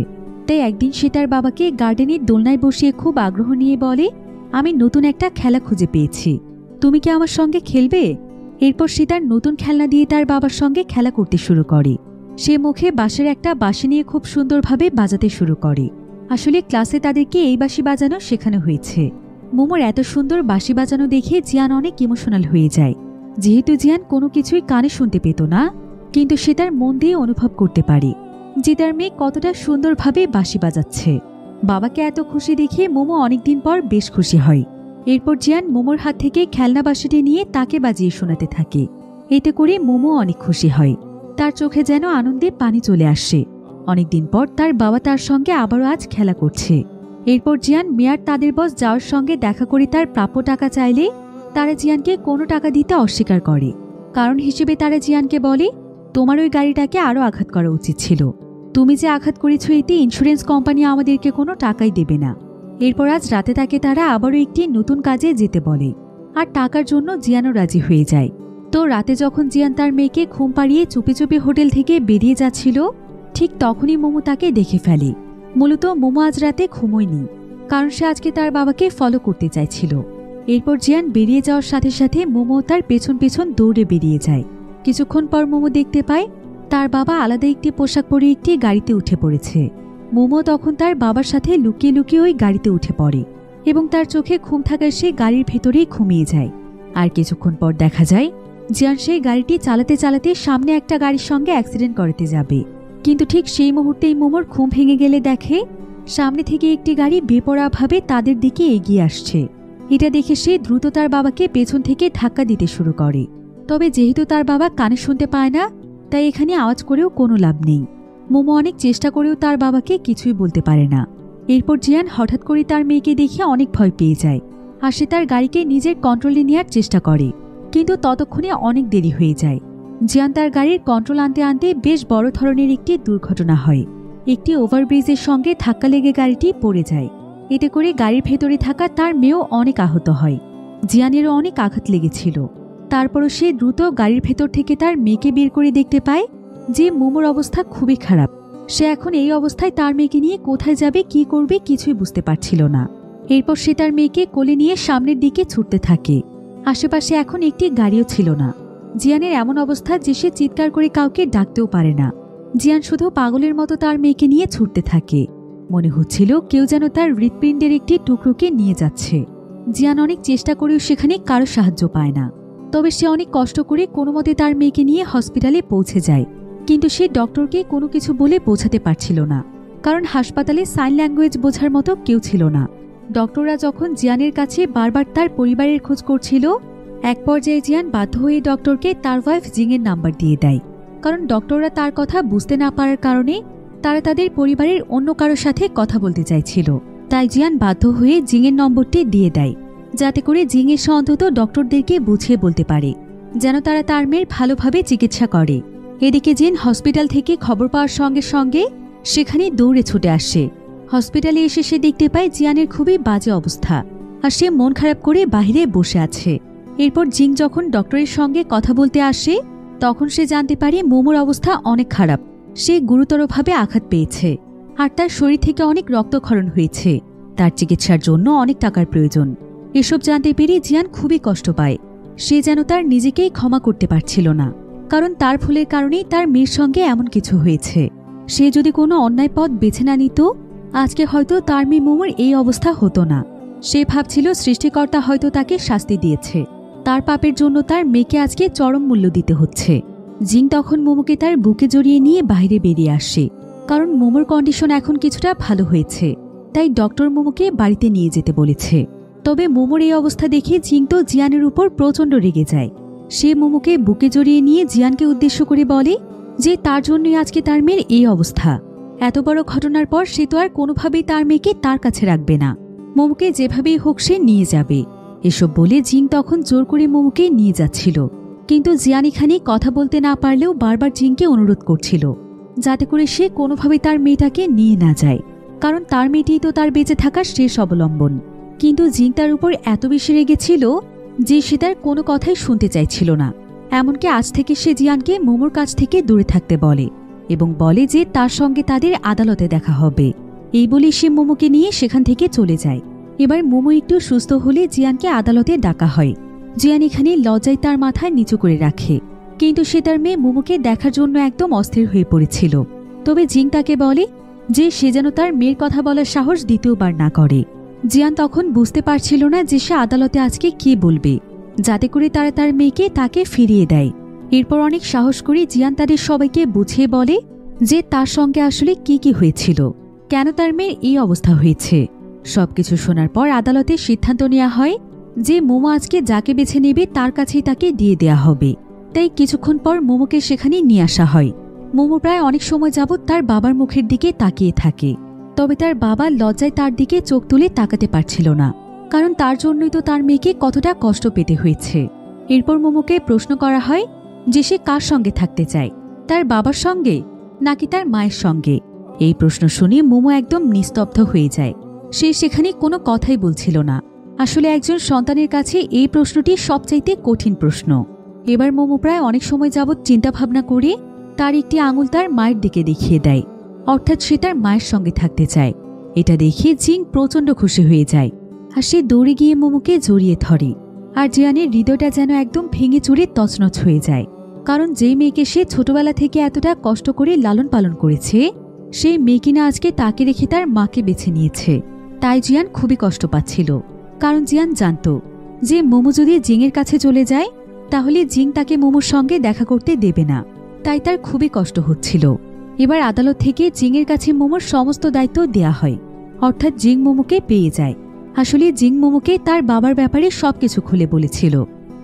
তাই একদিন সে তার বাবাকে গার্ডেনের দোলনায় বসিয়ে খুব আগ্রহ নিয়ে বলে, আমি নতুন একটা খেলা খুঁজে পেয়েছি, তুমি কি আমার সঙ্গে খেলবে? এরপর সে তার নতুন খেলনা দিয়ে তার বাবার সঙ্গে খেলা করতে শুরু করে। সে মুখে বাঁশের একটা বাঁশি নিয়ে খুব সুন্দরভাবে বাজাতে শুরু করে। আসলে ক্লাসে তাদেরকে এই বাঁশি বাজানো শেখানো হয়েছে। মোমোর এত সুন্দর বাঁশি বাজানো দেখে জিয়ান অনেক ইমোশনাল হয়ে যায়। যেহেতু জিয়ান কোনো কিছুই কানে শুনতে পেত না, কিন্তু সে তার মন দিয়ে অনুভব করতে পারে যে তার মেয়ে কতটা সুন্দরভাবে বাঁশি বাজাচ্ছে। বাবাকে এত খুশি দেখে মোমো অনেকদিন পর বেশ খুশি হয়। এরপর জিয়ান মোমোর হাত থেকে খেলনা বাঁশিটি নিয়ে তাকে বাজিয়ে শোনাতে থাকে। এতে করে মোমো অনেক খুশি হয়। তার চোখে যেন আনন্দে পানি চলে আসে। অনেকদিন পর তার বাবা তার সঙ্গে আবারও আজ খেলা করছে। এরপর জিয়ান মেয়ার তাদের বস যাওয়ার সঙ্গে দেখা করে তার প্রাপ্য টাকা চাইলে তারা জিয়ানকে কোনো টাকা দিতে অস্বীকার করে। কারণ হিসেবে তারা জিয়ানকে বলে, তোমার ওই গাড়িটাকে আরও আঘাত করা উচিত ছিল। তুমি যে আঘাত করেছ এতে ইন্স্যুরেন্স কোম্পানি আমাদেরকে কোনো টাকাই দেবে না। এরপর আজ রাতে তাকে তারা আবারও একটি নতুন কাজে যেতে বলে, আর টাকার জন্য জিয়ানও রাজি হয়ে যায়। তো রাতে যখন জিয়ান তার মেয়েকে ঘুম পাড়িয়ে চুপি চুপি হোটেল থেকে বেরিয়ে যাচ্ছিল, ঠিক তখনই মোমো তাকে দেখে ফেলে। মূলত মোমো আজ রাতে ঘুমোয়নি, কারণ সে আজকে তার বাবাকে ফলো করতে চাইছিল। এরপর জিয়ান বেরিয়ে যাওয়ার সাথে সাথে মোমো তার পেছন পেছন দৌড়ে বেরিয়ে যায়। কিছুক্ষণ পর মোমো দেখতে পায় তার বাবা আলাদা একটি পোশাক পরে একটি গাড়িতে উঠে পড়েছে। মোমো তখন তার বাবার সাথে লুকিয়ে লুকিয়ে ওই গাড়িতে উঠে পড়ে। এবং তার চোখে ঘুম থাকায় সে গাড়ির ভেতরেই ঘুমিয়ে যায়। আর কিছুক্ষণ পর দেখা যায় জিয়ান সেই গাড়িটি চালাতে চালাতে সামনে একটা গাড়ির সঙ্গে অ্যাক্সিডেন্ট করাতে যাবে, কিন্তু ঠিক সেই মুহূর্তেই মোমোর ঘুম ভেঙে গেলে দেখে সামনে থেকে একটি গাড়ি বেপরোয়াভাবে তাদের দিকে এগিয়ে আসছে। এটা দেখে সে দ্রুত তার বাবাকে পেছন থেকে ধাক্কা দিতে শুরু করে। তবে যেহেতু তার বাবা কানে শুনতে পায় না, তাই এখানে আওয়াজ করেও কোনো লাভ নেই। মোমো অনেক চেষ্টা করেও তার বাবাকে কিছুই বলতে পারে না। এরপর জিয়ান হঠাৎ করে তার মেয়েকে দেখে অনেক ভয় পেয়ে যায়, আর সে তার গাড়িকে নিজের কন্ট্রোলে নেওয়ার চেষ্টা করে, কিন্তু ততক্ষণে অনেক দেরি হয়ে যায়। জিয়ান তার গাড়ির কন্ট্রোল আনতে আনতে বেশ বড় ধরনের একটি দুর্ঘটনা হয়। একটি ওভারব্রিজের সঙ্গে ধাক্কা লেগে গাড়িটি পড়ে যায়। এতে করে গাড়ির ভেতরে থাকা তার মেয়েও অনেক আহত হয়। জিয়ানেরও অনেক আঘাত লেগেছিল। তারপরও সে দ্রুত গাড়ির ভেতর থেকে তার মেয়েকে বের করে দেখতে পায় যে মোমোর অবস্থা খুবই খারাপ। সে এখন এই অবস্থায় তার মেয়েকে নিয়ে কোথায় যাবে, কি করবে কিছুই বুঝতে পারছিল না। এরপর সে তার মেয়েকে কোলে নিয়ে সামনের দিকে ছুটতে থাকে। আশেপাশে এখন একটি গাড়িও ছিল না। জিয়ানের এমন অবস্থা যে সে চিৎকার করে কাউকে ডাকতেও পারে না। জিয়ান শুধু পাগলের মতো তার মেয়েকে নিয়ে ছুটতে থাকে। মনে হচ্ছিল কেউ যেন তার হৃৎপিণ্ডের একটি টুকরোকে নিয়ে যাচ্ছে। জিয়ান অনেক চেষ্টা করেও সেখানে কারো সাহায্য পায় না। তবে সে অনেক কষ্ট করে কোনো মতে তার মেয়েকে নিয়ে হসপিটালে পৌঁছে যায়, কিন্তু সে ডক্টরকে কোনো কিছু বলে বোঝাতে পারছিল না, কারণ হাসপাতালে সাইন ল্যাঙ্গুয়েজ বোঝার মতো কেউ ছিল না। ডক্টররা যখন জিয়ানের কাছে বারবার তার পরিবারের খোঁজ করছিল, এক পর্যায়ে জিয়ান বাধ্য হয়ে ডক্টরকে তার ওয়াইফ জিংয়ের নাম্বার দিয়ে দেয়, কারণ ডক্টররা তার কথা বুঝতে না পারার কারণে তারা তাদের পরিবারের অন্য কারোর সাথে কথা বলতে চাইছিল। তাই জিয়ান বাধ্য হয়ে জিংয়ের নম্বরটি দিয়ে দেয়, যাতে করে জিং এসে অন্তত ডক্টরদেরকে বুঝিয়ে বলতে পারে যেন তারা তার মেয়ের ভালোভাবে চিকিৎসা করে। এদিকে জিন হসপিটাল থেকে খবর পাওয়ার সঙ্গে সঙ্গে সেখানে দৌড়ে ছুটে আসে। হসপিটালে এসে সে দেখতে পায় জিয়ানের খুবই বাজে অবস্থা, আর সে মন খারাপ করে বাহিরে বসে আছে। এরপর জিং যখন ডক্টরের সঙ্গে কথা বলতে আসে, তখন সে জানতে পারে মোমোর অবস্থা অনেক খারাপ। সে গুরুতরভাবে আঘাত পেয়েছে, আর তার শরীর থেকে অনেক রক্তক্ষরণ হয়েছে। তার চিকিৎসার জন্য অনেক টাকার প্রয়োজন। এসব জানতে পেরে জিয়ান খুবই কষ্ট পায়। সে যেন তার নিজেকেই ক্ষমা করতে পারছিল না, কারণ তার ভুলের কারণেই তার মেয়ের সঙ্গে এমন কিছু হয়েছে। সে যদি কোনো অন্যায় পথ বেছে না নিত, আজকে হয়তো তার মেয়ে মোমোর এই অবস্থা হতো না। সে ভাবছিল সৃষ্টিকর্তা হয়তো তাকে শাস্তি দিয়েছে, তার পাপের জন্য তার মেয়েকে আজকে চরম মূল্য দিতে হচ্ছে। জিং তখন মোমোকে তার বুকে জড়িয়ে নিয়ে বাইরে বেরিয়ে আসে, কারণ মোমোর কন্ডিশন এখন কিছুটা ভালো হয়েছে। তাই ডক্টর মোমোকে বাড়িতে নিয়ে যেতে বলেছে। তবে মোমোর এই অবস্থা দেখে জিং তো জিয়ানের উপর প্রচণ্ড রেগে যায়। সে মোমোকে বুকে জড়িয়ে নিয়ে জিয়ানকে উদ্দেশ্য করে বলে যে তার জন্যই আজকে তার মেয়ের এই অবস্থা। এত বড় ঘটনার পর সে তো আর কোনোভাবেই তার মেয়েকে তার কাছে রাখবে না। মোমোকে যেভাবেই হোক সে নিয়ে যাবে। এসব বলে জিং তখন জোর করে মোমোকে নিয়ে যাচ্ছিল, কিন্তু জিয়ান এখানে কথা বলতে না পারলেও বারবার জিংকে অনুরোধ করছিল যাতে করে সে কোনোভাবেই তার মেয়েটাকে নিয়ে না যায়, কারণ তার মেয়েটিই তো তার বেঁচে থাকার শেষ অবলম্বন। কিন্তু জিং তার উপর এত বেশি রেগেছিল যে সে তার কোনো কথাই শুনতে চাইছিল না। এমনকি আজ থেকে সে জিয়ানকে মোমোর কাছ থেকে দূরে থাকতে বলে এবং বলে যে তার সঙ্গে তাদের আদালতে দেখা হবে। এই বলে সে মোমোকে নিয়ে সেখান থেকে চলে যায়। এবার মোমো একটু সুস্থ হলে জিয়ানকে আদালতে ডাকা হয়। জিয়ান এখানে লজ্জায় তার মাথায় নিচু করে রাখে, কিন্তু সে তার মেয়ে মোমোকে দেখার জন্য একদম অস্থির হয়ে পড়েছিল। তবে জিং তাকে বলে যে সে যেন তার মেয়ের কথা বলার সাহস দ্বিতীয়বার না করে। জিয়ান তখন বুঝতে পারছিল না যে সে আদালতে আজকে কি বলবে, যাতে করে তারা তার মেয়েকে তাকে ফিরিয়ে দেয়। এরপর অনেক সাহস করে জিয়ান তাদের সবাইকে বুঝিয়ে বলে যে তার সঙ্গে আসলে কি কি হয়েছিল, কেন তার মেয়ের এই অবস্থা হয়েছে। সবকিছু শোনার পর আদালতে সিদ্ধান্ত নেওয়া হয় যে মোমো আজকে যাকে বেছে নেবে তার কাছেই তাকে দিয়ে দেয়া হবে। তাই কিছুক্ষণ পর মোমোকে সেখানে নিয়ে আসা হয়। মোমো প্রায় অনেক সময় যাবৎ তার বাবার মুখের দিকে তাকিয়ে থাকে। তবে তার বাবা লজ্জায় তার দিকে চোখ তুলে তাকাতে পারছিল না, কারণ তার জন্যই তো তার মেয়েকে কতটা কষ্ট পেতে হয়েছে। এরপর মোমোকে প্রশ্ন করা হয় যে সে কার সঙ্গে থাকতে চায়, তার বাবার সঙ্গে নাকি তার মায়ের সঙ্গে। এই প্রশ্ন শুনে মোমো একদম নিস্তব্ধ হয়ে যায়। সে সেখানে কোনো কথাই বলছিল না। আসলে একজন সন্তানের কাছে এই প্রশ্নটি সবচাইতে কঠিন প্রশ্ন। এবার মোমো প্রায় অনেক সময় যাবৎ চিন্তাভাবনা করে তার একটি আঙুল তার মায়ের দিকে দেখিয়ে দেয়, অর্থাৎ সে তার মায়ের সঙ্গে থাকতে চায়। এটা দেখে জিং প্রচণ্ড খুশি হয়ে যায়, আর সে দৌড়ে গিয়ে মোমোকে জড়িয়ে ধরে। আর জিয়ানের হৃদয়টা যেন একদম ভেঙে চুরে তছনছ হয়ে যায়, কারণ যে মেয়েকে সে ছোটবেলা থেকে এতটা কষ্ট করে লালন পালন করেছে, সেই মেয়ে কিনা আজকে তাকে রেখে তার মাকে বেছে নিয়েছে। তাই জিয়ান খুবই কষ্ট পাচ্ছিল, কারণ জিয়ান জানত যে মোমো যদি জিংয়ের কাছে চলে যায় তাহলে জিং তাকে মোমোর সঙ্গে দেখা করতে দেবে না। তাই তার খুবই কষ্ট হচ্ছিল। এবার আদালত থেকে জিংয়ের কাছে মোমোর সমস্ত দায়িত্ব দেয়া হয়, অর্থাৎ জিং মোমোকে পেয়ে যায়। আসলে জিং মোমোকে তার বাবার ব্যাপারে সবকিছু খুলে বলেছিল,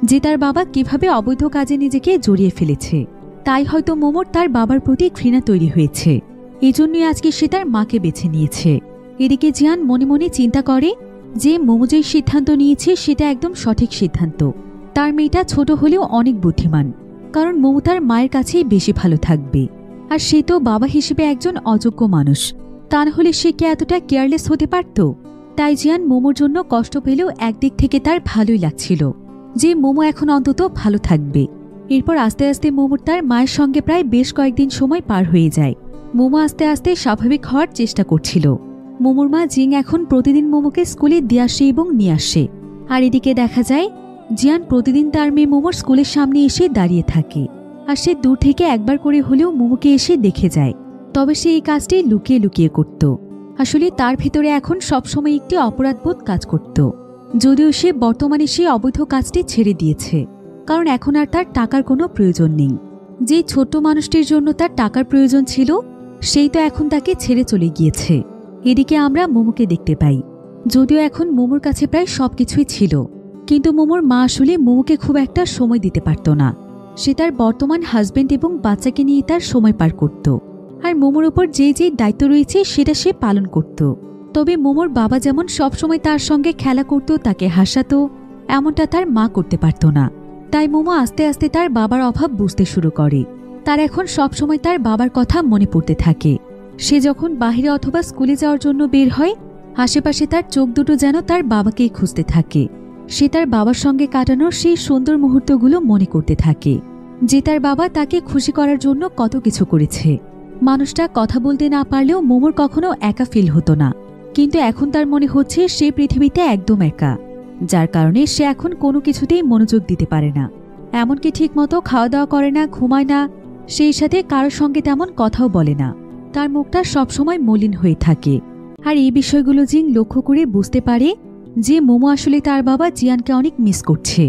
যে তার বাবা কিভাবে অবৈধ কাজে নিজেকে জড়িয়ে ফেলেছে। তাই হয়তো মোমোর তার বাবার প্রতি ঘৃণা তৈরি হয়েছে, এজন্যই আজকে সে তার মাকে বেছে নিয়েছে। এদিকে জিয়ান মনে মনে চিন্তা করে যে মোমো যে সিদ্ধান্ত নিয়েছে সেটা একদম সঠিক সিদ্ধান্ত। তার মেয়েটা ছোট হলেও অনেক বুদ্ধিমান, কারণ মোমো তার মায়ের কাছেই বেশি ভালো থাকবে। আর সে তো বাবা হিসেবে একজন অযোগ্য মানুষ, তা না হলে সে কি এতটা কেয়ারলেস হতে পারত? তাই জিয়ান মোমোর জন্য কষ্ট পেলেও একদিক থেকে তার ভালোই লাগছিল যে মোমো এখন অন্তত ভালো থাকবে। এরপর আস্তে আস্তে মোমোর তার মায়ের সঙ্গে প্রায় বেশ কয়েকদিন সময় পার হয়ে যায়। মোমো আস্তে আস্তে স্বাভাবিক হওয়ার চেষ্টা করছিল। মোমোর মা জিং এখন প্রতিদিন মোমোকে স্কুলে দিয়ে আসে এবং নিয়ে আসে। আর এদিকে দেখা যায় জিয়ান প্রতিদিন তার মেয়ে মোমোর স্কুলের সামনে এসে দাঁড়িয়ে থাকে, আর সে দূর থেকে একবার করে হলেও মোমোকে এসে দেখে যায়। তবে সে এই কাজটি লুকিয়ে লুকিয়ে করত। আসলে তার ভেতরে এখন সবসময় একটি অপরাধবোধ কাজ করত, যদিও সে বর্তমানে সেই অবৈধ কাজটি ছেড়ে দিয়েছে, কারণ এখন আর তার টাকার কোনো প্রয়োজন নেই। যে ছোট্ট মানুষটির জন্য তার টাকার প্রয়োজন ছিল সেই তো এখন তাকে ছেড়ে চলে গিয়েছে। এদিকে আমরা মোমোকে দেখতে পাই, যদিও এখন মোমোর কাছে প্রায় সবকিছুই ছিল, কিন্তু মোমোর মা আসলে মোমোকে খুব একটা সময় দিতে পারত না। সে তার বর্তমান হাজবেন্ড এবং বাচ্চাকে নিয়ে তার সময় পার করত, আর মোমোর ওপর যে যে দায়িত্ব রয়েছে সেটা সে পালন করত। তবে মোমোর বাবা যেমন সবসময় তার সঙ্গে খেলা করত, তাকে হাসাতো, এমনটা তার মা করতে পারত না। তাই মোমো আস্তে আস্তে তার বাবার অভাব বুঝতে শুরু করে। তার এখন সবসময় তার বাবার কথা মনে পড়তে থাকে। সে যখন বাহিরে অথবা স্কুলে যাওয়ার জন্য বের হয়, আশেপাশে তার চোখ দুটো যেন তার বাবাকেই খুঁজতে থাকে। সে তার বাবার সঙ্গে কাটানোর সেই সুন্দর মুহূর্তগুলো মনে করতে থাকে, যে তার বাবা তাকে খুশি করার জন্য কত কিছু করেছে। মানুষটা কথা বলতে না পারলেও মোমোর কখনো একা ফিল হতো না, কিন্তু এখন তার মনে হচ্ছে সে পৃথিবীতে একদম একা, যার কারণে সে এখন কোনো কিছুতেই মনোযোগ দিতে পারে না। এমনকি ঠিকমতো খাওয়া দাওয়া করে না, ঘুমায় না, সেই সাথে কারোর সঙ্গে তেমন কথাও বলে না। তার মুখটা সবসময় মলিন হয়ে থাকে। আর এই বিষয়গুলো জিং লক্ষ্য করে বুঝতে পারে যে মোমো আসলে তার বাবা জিয়ানকে অনেক মিস করছে।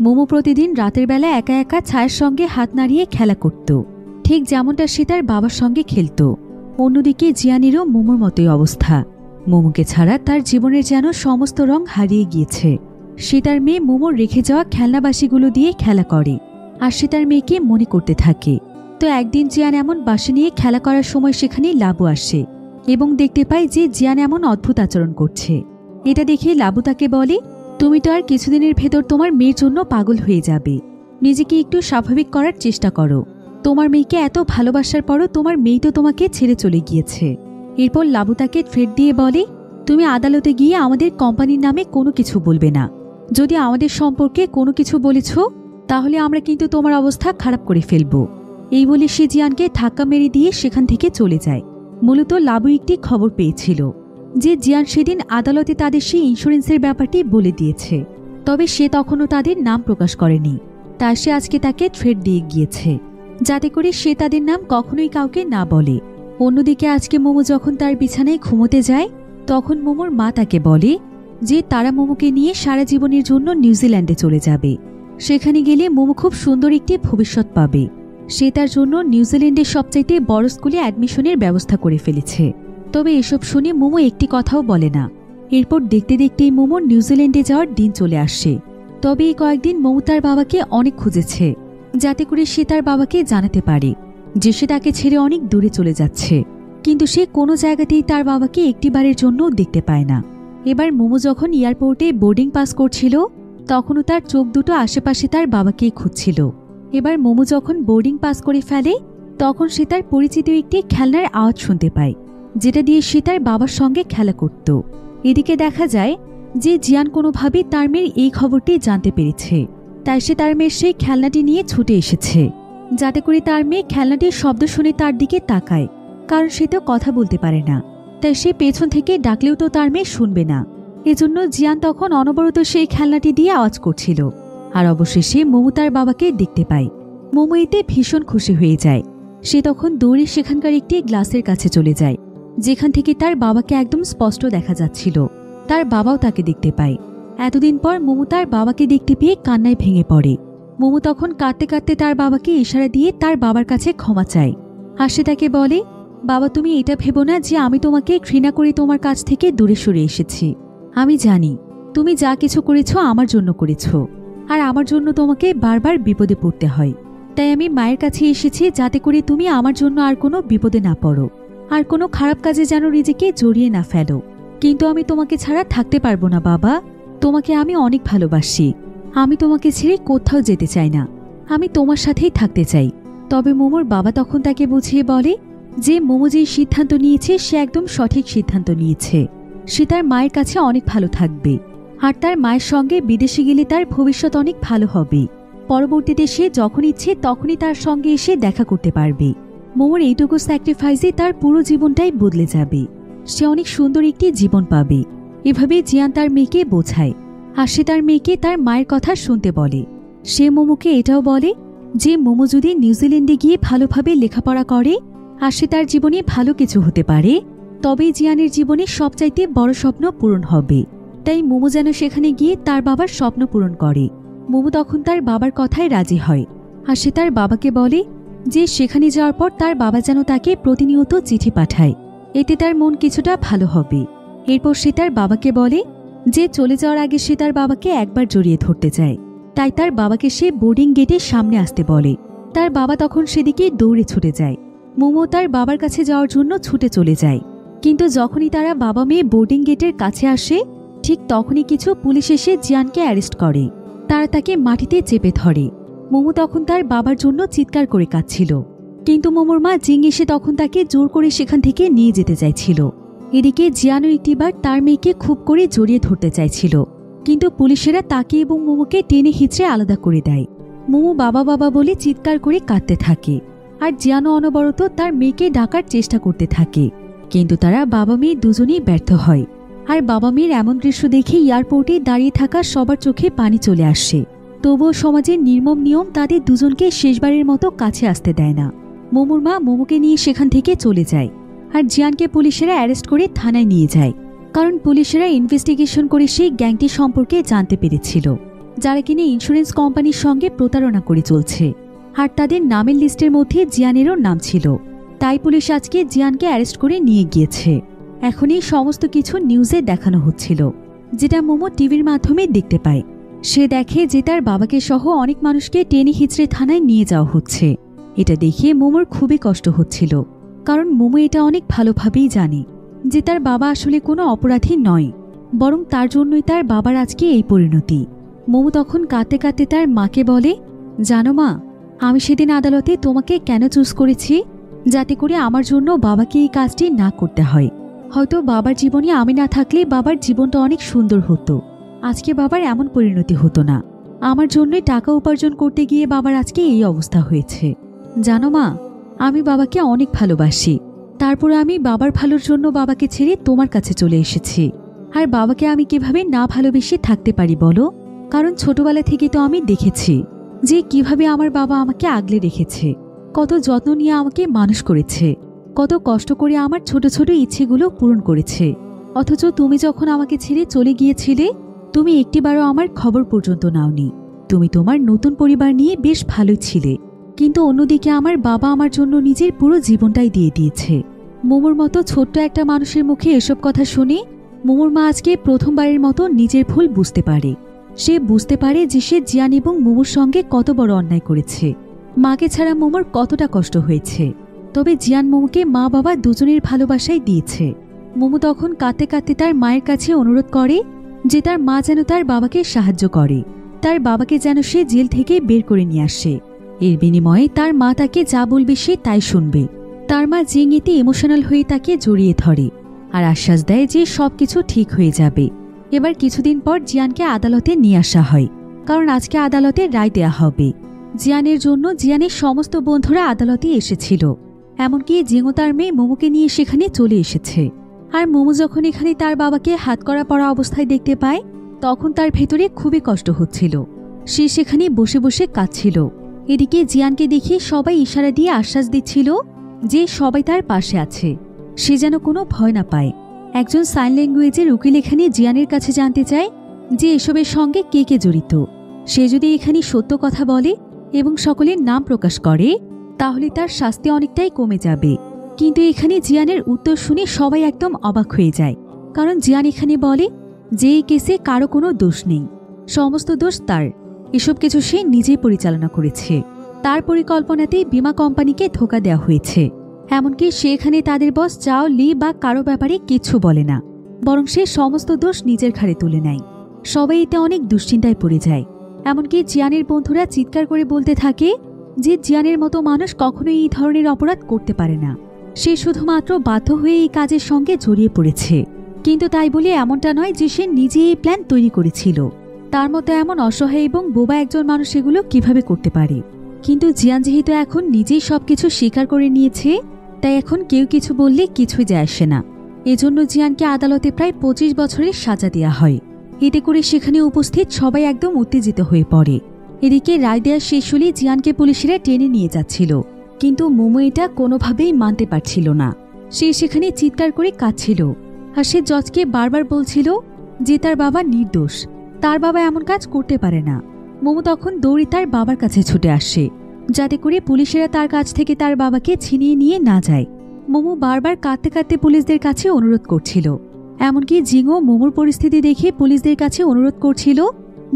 মোমো প্রতিদিন রাতের বেলা একা একা ছায়ার সঙ্গে হাত নাড়িয়ে খেলা করত, ঠিক যেমনটা সে তার বাবার সঙ্গে খেলত। অন্যদিকে জিয়ানেরও মোমোর মতোই অবস্থা। মোমোকে ছাড়া তার জীবনের যেন সমস্ত রং হারিয়ে গিয়েছে। সে তার মেয়ে মোমোর রেখে যাওয়া খেলনাবাসিগুলো দিয়ে খেলা করে, আর সে তার মেয়েকে মনে করতে থাকে। তো একদিন জিয়ান এমন বাসি নিয়ে খেলা করার সময় সেখানে লাবু আসে এবং দেখতে পায় যে জিয়ান এমন অদ্ভুত আচরণ করছে। এটা দেখে লাবু তাকে বলে, তুমি তো আর কিছুদিনের ভেতর তোমার মেয়ের জন্য পাগল হয়ে যাবে, নিজেকে একটু স্বাভাবিক করার চেষ্টা করো। তোমার মেয়েকে এত ভালোবাসার পরও তোমার মেয়ে তো তোমাকে ছেড়ে চলে গিয়েছে। এরপর লাবু তাকে থ্রেট দিয়ে বলে, তুমি আদালতে গিয়ে আমাদের কোম্পানির নামে কোনো কিছু বলবে না। যদি আমাদের সম্পর্কে কোনো কিছু বলেছ তাহলে আমরা কিন্তু তোমার অবস্থা খারাপ করে ফেলব। এই বলে সে জিয়ানকে ধাক্কা মেরে দিয়ে সেখান থেকে চলে যায়। মূলত লাবু একটি খবর পেয়েছিল যে জিয়ান সেদিন আদালতে তাদের সেই ইন্স্যুরেন্সের ব্যাপারটি বলে দিয়েছে, তবে সে তখনও তাদের নাম প্রকাশ করেনি। তাই সে আজকে তাকে থ্রেট দিয়ে গিয়েছে, যাতে করে সে তাদের নাম কখনোই কাউকে না বলে। অন্যদিকে আজকে মোমো যখন তার বিছানায় ঘুমোতে যায়, তখন মোমোর মা তাকে বলে যে তারা মোমোকে নিয়ে সারা জীবনের জন্য নিউজিল্যান্ডে চলে যাবে। সেখানে গেলে মোমো খুব সুন্দর একটি ভবিষ্যৎ পাবে। সে তার জন্য নিউজিল্যান্ডের সবচাইতে বড় স্কুলে অ্যাডমিশনের ব্যবস্থা করে ফেলেছে। তবে এসব শুনে মোমো একটি কথাও বলে না। এরপর দেখতে দেখতেই মোমোর নিউজিল্যান্ডে যাওয়ার দিন চলে আসে। তবে এই কয়েকদিন মোমো তার বাবাকে অনেক খুঁজেছে, যাতে করে সে তার বাবাকে জানাতে পারে যে সে তাকে ছেড়ে অনেক দূরে চলে যাচ্ছে, কিন্তু সে কোনো জায়গাতেই তার বাবাকে একটিবারের জন্য দেখতে পায় না। এবার মোমো যখন এয়ারপোর্টে বোর্ডিং পাস করছিল, তখনও তার চোখ দুটো আশেপাশে তার বাবাকেই খুঁজছিল। এবার মোমো যখন বোর্ডিং পাস করে ফেলে, তখন সে তার পরিচিত একটি খেলনার আওয়াজ শুনতে পায়, যেটা দিয়ে সে তার বাবার সঙ্গে খেলা করত। এদিকে দেখা যায় যে জিয়ান কোনোভাবে তার মেয়ের এই খবরটি জানতে পেরেছে, তাই সে তার মেয়ের সেই খেলনাটি নিয়ে ছুটে এসেছে, যাতে করে তার মেয়ে খেলনাটির শব্দ শুনে তার দিকে তাকায়, কারণ সে তো কথা বলতে পারে না। তাই সে পেছন থেকে ডাকলেও তো তার মেয়ে শুনবে না। এজন্য জিয়ান তখন অনবরত সেই খেলনাটি দিয়ে আওয়াজ করছিল। আর অবশেষে মোমো তার বাবাকে দেখতে পায়। মোমো এতে ভীষণ খুশি হয়ে যায়। সে তখন দৌড়ে সেখানকার একটি গ্লাসের কাছে চলে যায়, যেখান থেকে তার বাবাকে একদম স্পষ্ট দেখা যাচ্ছিল। তার বাবাও তাকে দেখতে পায়। এতদিন পর মোমো তার বাবাকে দেখতে পেয়ে কান্নায় ভেঙে পড়ে। মোমো তখন কাঁদতে কাঁদতে তার বাবাকে ইশারা দিয়ে তার বাবার কাছে ক্ষমা চায়। আর সে তাকে বলে, বাবা, তুমি এটা ভেবো না যে আমি তোমাকে ঘৃণা করে তোমার কাছ থেকে দূরে সরে এসেছি। আমি জানি তুমি যা কিছু করেছ আমার জন্য করেছ, আর আমার জন্য তোমাকে বারবার বিপদে পড়তে হয়। তাই আমি মায়ের কাছে এসেছি যাতে করে তুমি আমার জন্য আর কোনো বিপদে না পড়ো, আর কোনো খারাপ কাজে যেন নিজেকে জড়িয়ে না ফেলো। কিন্তু আমি তোমাকে ছাড়া থাকতে পারবো না বাবা। তোমাকে আমি অনেক ভালোবাসি। আমি তোমাকে ছেড়ে কোথাও যেতে চাই না। আমি তোমার সাথেই থাকতে চাই। তবে মোমোর বাবা তখন তাকে বুঝিয়ে বলে যে মোমো যে সিদ্ধান্ত নিয়েছে সে একদম সঠিক সিদ্ধান্ত নিয়েছে। সে তার মায়ের কাছে অনেক ভালো থাকবে, আর তার মায়ের সঙ্গে বিদেশে গেলে তার ভবিষ্যৎ অনেক ভালো হবে। পরবর্তীতে সে যখন ইচ্ছে তখনই তার সঙ্গে এসে দেখা করতে পারবে। মোমোর এইটুকু স্যাক্রিফাইসে তার পুরো জীবনটাই বদলে যাবে। সে অনেক সুন্দর একটি জীবন পাবে। এভাবে জিয়ান তার মেয়েকে বোঝায়, আর সে তার মেয়েকে তার মায়ের কথা শুনতে বলে। সে মোমোকে এটাও বলে যে মোমো যদি নিউজিল্যান্ডে গিয়ে ভালোভাবে লেখাপড়া করে আর সে তার জীবনে ভালো কিছু হতে পারে, তবেই জিয়ানের জীবনে সবচাইতে বড় স্বপ্ন পূরণ হবে। তাই মোমো যেন সেখানে গিয়ে তার বাবার স্বপ্ন পূরণ করে। মোমো তখন তার বাবার কথায় রাজি হয়, আর সে তার বাবাকে বলে যে সেখানে যাওয়ার পর তার বাবা যেন তাকে প্রতিনিয়ত চিঠি পাঠায়, এতে তার মন কিছুটা ভালো হবে। এরপর সে তার বাবাকে বলে যে চলে যাওয়ার আগে সে তার বাবাকে একবার জড়িয়ে ধরতে চায়। তাই তার বাবাকে সে বোর্ডিং গেটের সামনে আসতে বলে। তার বাবা তখন সেদিকে দৌড়ে ছুটে যায়। মোমো তার বাবার কাছে যাওয়ার জন্য ছুটে চলে যায়। কিন্তু যখনই তারা বাবা মেয়ে বোর্ডিং গেটের কাছে আসে, ঠিক তখনই কিছু পুলিশ এসে জিয়ানকে অ্যারেস্ট করে। তারা তাকে মাটিতে চেপে ধরে। মোমো তখন তার বাবার জন্য চিৎকার করে কাঁদছিল, কিন্তু মোমোর মা জিং এসে তখন তাকে জোর করে সেখান থেকে নিয়ে যেতে চাইছিল। এদিকে জিয়ানও একটিবার তার মেয়েকে খুব করে জড়িয়ে ধরতে চাইছিল, কিন্তু পুলিশেরা তাকে এবং মোমোকে টেনে হিঁচড়ে আলাদা করে দেয়। মোমো বাবা বাবা বলে চিৎকার করে কাঁদতে থাকে, আর জিয়ানও অনবরত তার মেয়েকে ডাকার চেষ্টা করতে থাকে। কিন্তু তারা বাবা মেয়ে দুজনেই ব্যর্থ হয়। আর বাবা মেয়ের এমন দৃশ্য দেখে এয়ারপোর্টে দাঁড়িয়ে থাকা সবার চোখে পানি চলে আসে। তবুও সমাজের নির্মম নিয়ম তাদের দুজনকে শেষবারের মতো কাছে আসতে দেয় না। মোমোর মা মোমোকে নিয়ে সেখান থেকে চলে যায়, আর জিয়ানকে পুলিশেরা অ্যারেস্ট করে থানায় নিয়ে যায়। কারণ পুলিশেরা ইনভেস্টিগেশন করে সেই গ্যাংটি সম্পর্কে জানতে পেরেছিল, যারা কিনা ইন্স্যুরেন্স কোম্পানির সঙ্গে প্রতারণা করে চলছে। আর তাদের নামের লিস্টের মধ্যে জিয়ানেরও নাম ছিল। তাই পুলিশ আজকে জিয়ানকে অ্যারেস্ট করে নিয়ে গিয়েছে। এখন এই সমস্ত কিছু নিউজে দেখানো হচ্ছিল, যেটা মোমো টিভির মাধ্যমে দেখতে পায়। সে দেখে যে তার বাবাকে সহ অনেক মানুষকে টেনে হিঁচড়ে থানায় নিয়ে যাওয়া হচ্ছে। এটা দেখে মোমোর খুবই কষ্ট হচ্ছিল, কারণ মোমো এটা অনেক ভালোভাবেই জানে যে তার বাবা আসলে কোনো অপরাধী নয়, বরং তার জন্যই তার বাবার আজকে এই পরিণতি। মোমো তখন কাঁদতে কাঁদতে তার মাকে বলে, জানো মা, আমি সেদিন আদালতে তোমাকে কেন চুজ করেছি? যাতে করে আমার জন্য বাবাকে এই কাজটি না করতে হয়। হয়তো বাবার জীবনে আমি না থাকলে বাবার জীবনটা অনেক সুন্দর হতো। আজকে বাবার এমন পরিণতি হতো না। আমার জন্যই টাকা উপার্জন করতে গিয়ে বাবার আজকে এই অবস্থা হয়েছে। জানো মা, আমি বাবাকে অনেক ভালোবাসি। তারপরে আমি বাবার ভালোর জন্য বাবাকে ছেড়ে তোমার কাছে চলে এসেছি। আর বাবাকে আমি কিভাবে না ভালোবেসে থাকতে পারি বলো? কারণ ছোটবেলা থেকে তো আমি দেখেছি যে কিভাবে আমার বাবা আমাকে আগলে রেখেছে, কত যত্ন নিয়ে আমাকে মানুষ করেছে, কত কষ্ট করে আমার ছোট ছোট ইচ্ছেগুলো পূরণ করেছে। অথচ তুমি যখন আমাকে ছেড়ে চলে গিয়েছিলে, তুমি একটিবারও আমার খবর পর্যন্ত নাওনি। তুমি তোমার নতুন পরিবার নিয়ে বেশ ভালোই ছিলে, কিন্তু অন্যদিকে আমার বাবা আমার জন্য নিজের পুরো জীবনটাই দিয়ে দিয়েছে। মোমোর মতো ছোট্ট একটা মানুষের মুখে এসব কথা শুনে মোমোর মা আজকে প্রথমবারের মতো নিজের ভুল বুঝতে পারে। সে বুঝতে পারে যে সে জিয়ান এবং মোমোর সঙ্গে কত বড় অন্যায় করেছে। মাকে ছাড়া মোমোর কতটা কষ্ট হয়েছে। তবে জিয়ান মোমোকে মা বাবা দুজনের ভালোবাসাই দিয়েছে। মোমো তখন কাঁদতে কাঁদতে তার মায়ের কাছে অনুরোধ করে যে তার মা যেন তার বাবাকে সাহায্য করে, তার বাবাকে যেন সে জেল থেকে বের করে নিয়ে আসে। এর বিনিময়ে তার মা তাকে যা বলবে সে তাই শুনবে। তার মা জিং এতে ইমোশনাল হয়ে তাকে জড়িয়ে ধরে আর আশ্বাস দেয় যে সবকিছু ঠিক হয়ে যাবে। এবার কিছুদিন পর জিয়ানকে আদালতে নিয়ে আসা হয়, কারণ আজকে আদালতে রায় দেয়া হবে। জিয়ানের জন্য জিয়ানের সমস্ত বন্ধুরা আদালতে এসেছিল, এমনকি জিংও তার মেয়ে মোমোকে নিয়ে সেখানে চলে এসেছে। আর মোমো যখন এখানে তার বাবাকে হাতকড়া পরা অবস্থায় দেখতে পায়, তখন তার ভেতরে খুবই কষ্ট হচ্ছিল। সে সেখানে বসে বসে কাঁদছিল। এদিকে জিয়ানকে দেখে সবাই ইশারা দিয়ে আশ্বাস দিচ্ছিল যে সবাই তার পাশে আছে। সে যেন কোনো ভয় না পায়। একজন সাইন ল্যাঙ্গুয়েজের উকিল এখানে জিয়ানের কাছে জানতে চায় যে এসবের সঙ্গে কে কে জড়িত। সে যদি এখানে সত্য কথা বলে এবং সকলের নাম প্রকাশ করে তাহলে তার শাস্তি অনেকটাই কমে যাবে। কিন্তু এখানে জিয়ানের উত্তর শুনে সবাই একদম অবাক হয়ে যায়, কারণ জিয়ান এখানে বলে যে এই কেসে কারো কোনো দোষ নেই, সমস্ত দোষ তার। এসব কিছু সে নিজেই পরিচালনা করেছে। তার পরিকল্পনাতেই বীমা কোম্পানিকে ধোঁকা দেওয়া হয়েছে। এমনকি সে এখানে তাদের বস চাও লি বা কারো ব্যাপারে কিছু বলে না, বরং সে সমস্ত দোষ নিজের ঘাড়ে তুলে নেয়। সবাই এতে অনেক দুশ্চিন্তায় পড়ে যায়। এমনকি জিয়ানের বন্ধুরা চিৎকার করে বলতে থাকে যে জিয়ানের মতো মানুষ কখনোই এই ধরনের অপরাধ করতে পারে না। সে শুধুমাত্র বাধ্য হয়ে এই কাজের সঙ্গে জড়িয়ে পড়েছে। কিন্তু তাই বলে এমনটা নয় যে সে নিজে এই প্ল্যান তৈরি করেছিল। তার মতো এমন অসহায় এবং বোবা একজন মানুষ এগুলো কিভাবে করতে পারে? কিন্তু জিয়ান যেহেতু এখন নিজেই সবকিছু স্বীকার করে নিয়েছে, তাই এখন কেউ কিছু বললে কিছুই যায় আসে না। এজন্য জিয়ানকে আদালতে প্রায় 25 বছরের সাজা দেওয়া হয়। এতে করে সেখানে উপস্থিত সবাই একদম উত্তেজিত হয়ে পড়ে। এদিকে রায় দেওয়া শেষ হলে জিয়ানকে পুলিশেরা টেনে নিয়ে যাচ্ছিল, কিন্তু মোমো এটা কোনোভাবেই মানতে পারছিল না। সে সেখানে চিৎকার করে কাঁদছিল, আর সে জজকে বারবার বলছিল যে তার বাবা নির্দোষ, তার বাবা এমন কাজ করতে পারে না। মোমো তখন দৌড়ে তার বাবার কাছে ছুটে আসে, যাতে করে পুলিশেরা তার কাছ থেকে তার বাবাকে ছিনিয়ে নিয়ে না যায়। মোমো বারবার কাঁদতে কাঁদতে পুলিশদের কাছে অনুরোধ করছিল। এমনকি জিংও মোমোর পরিস্থিতি দেখে পুলিশদের কাছে অনুরোধ করছিল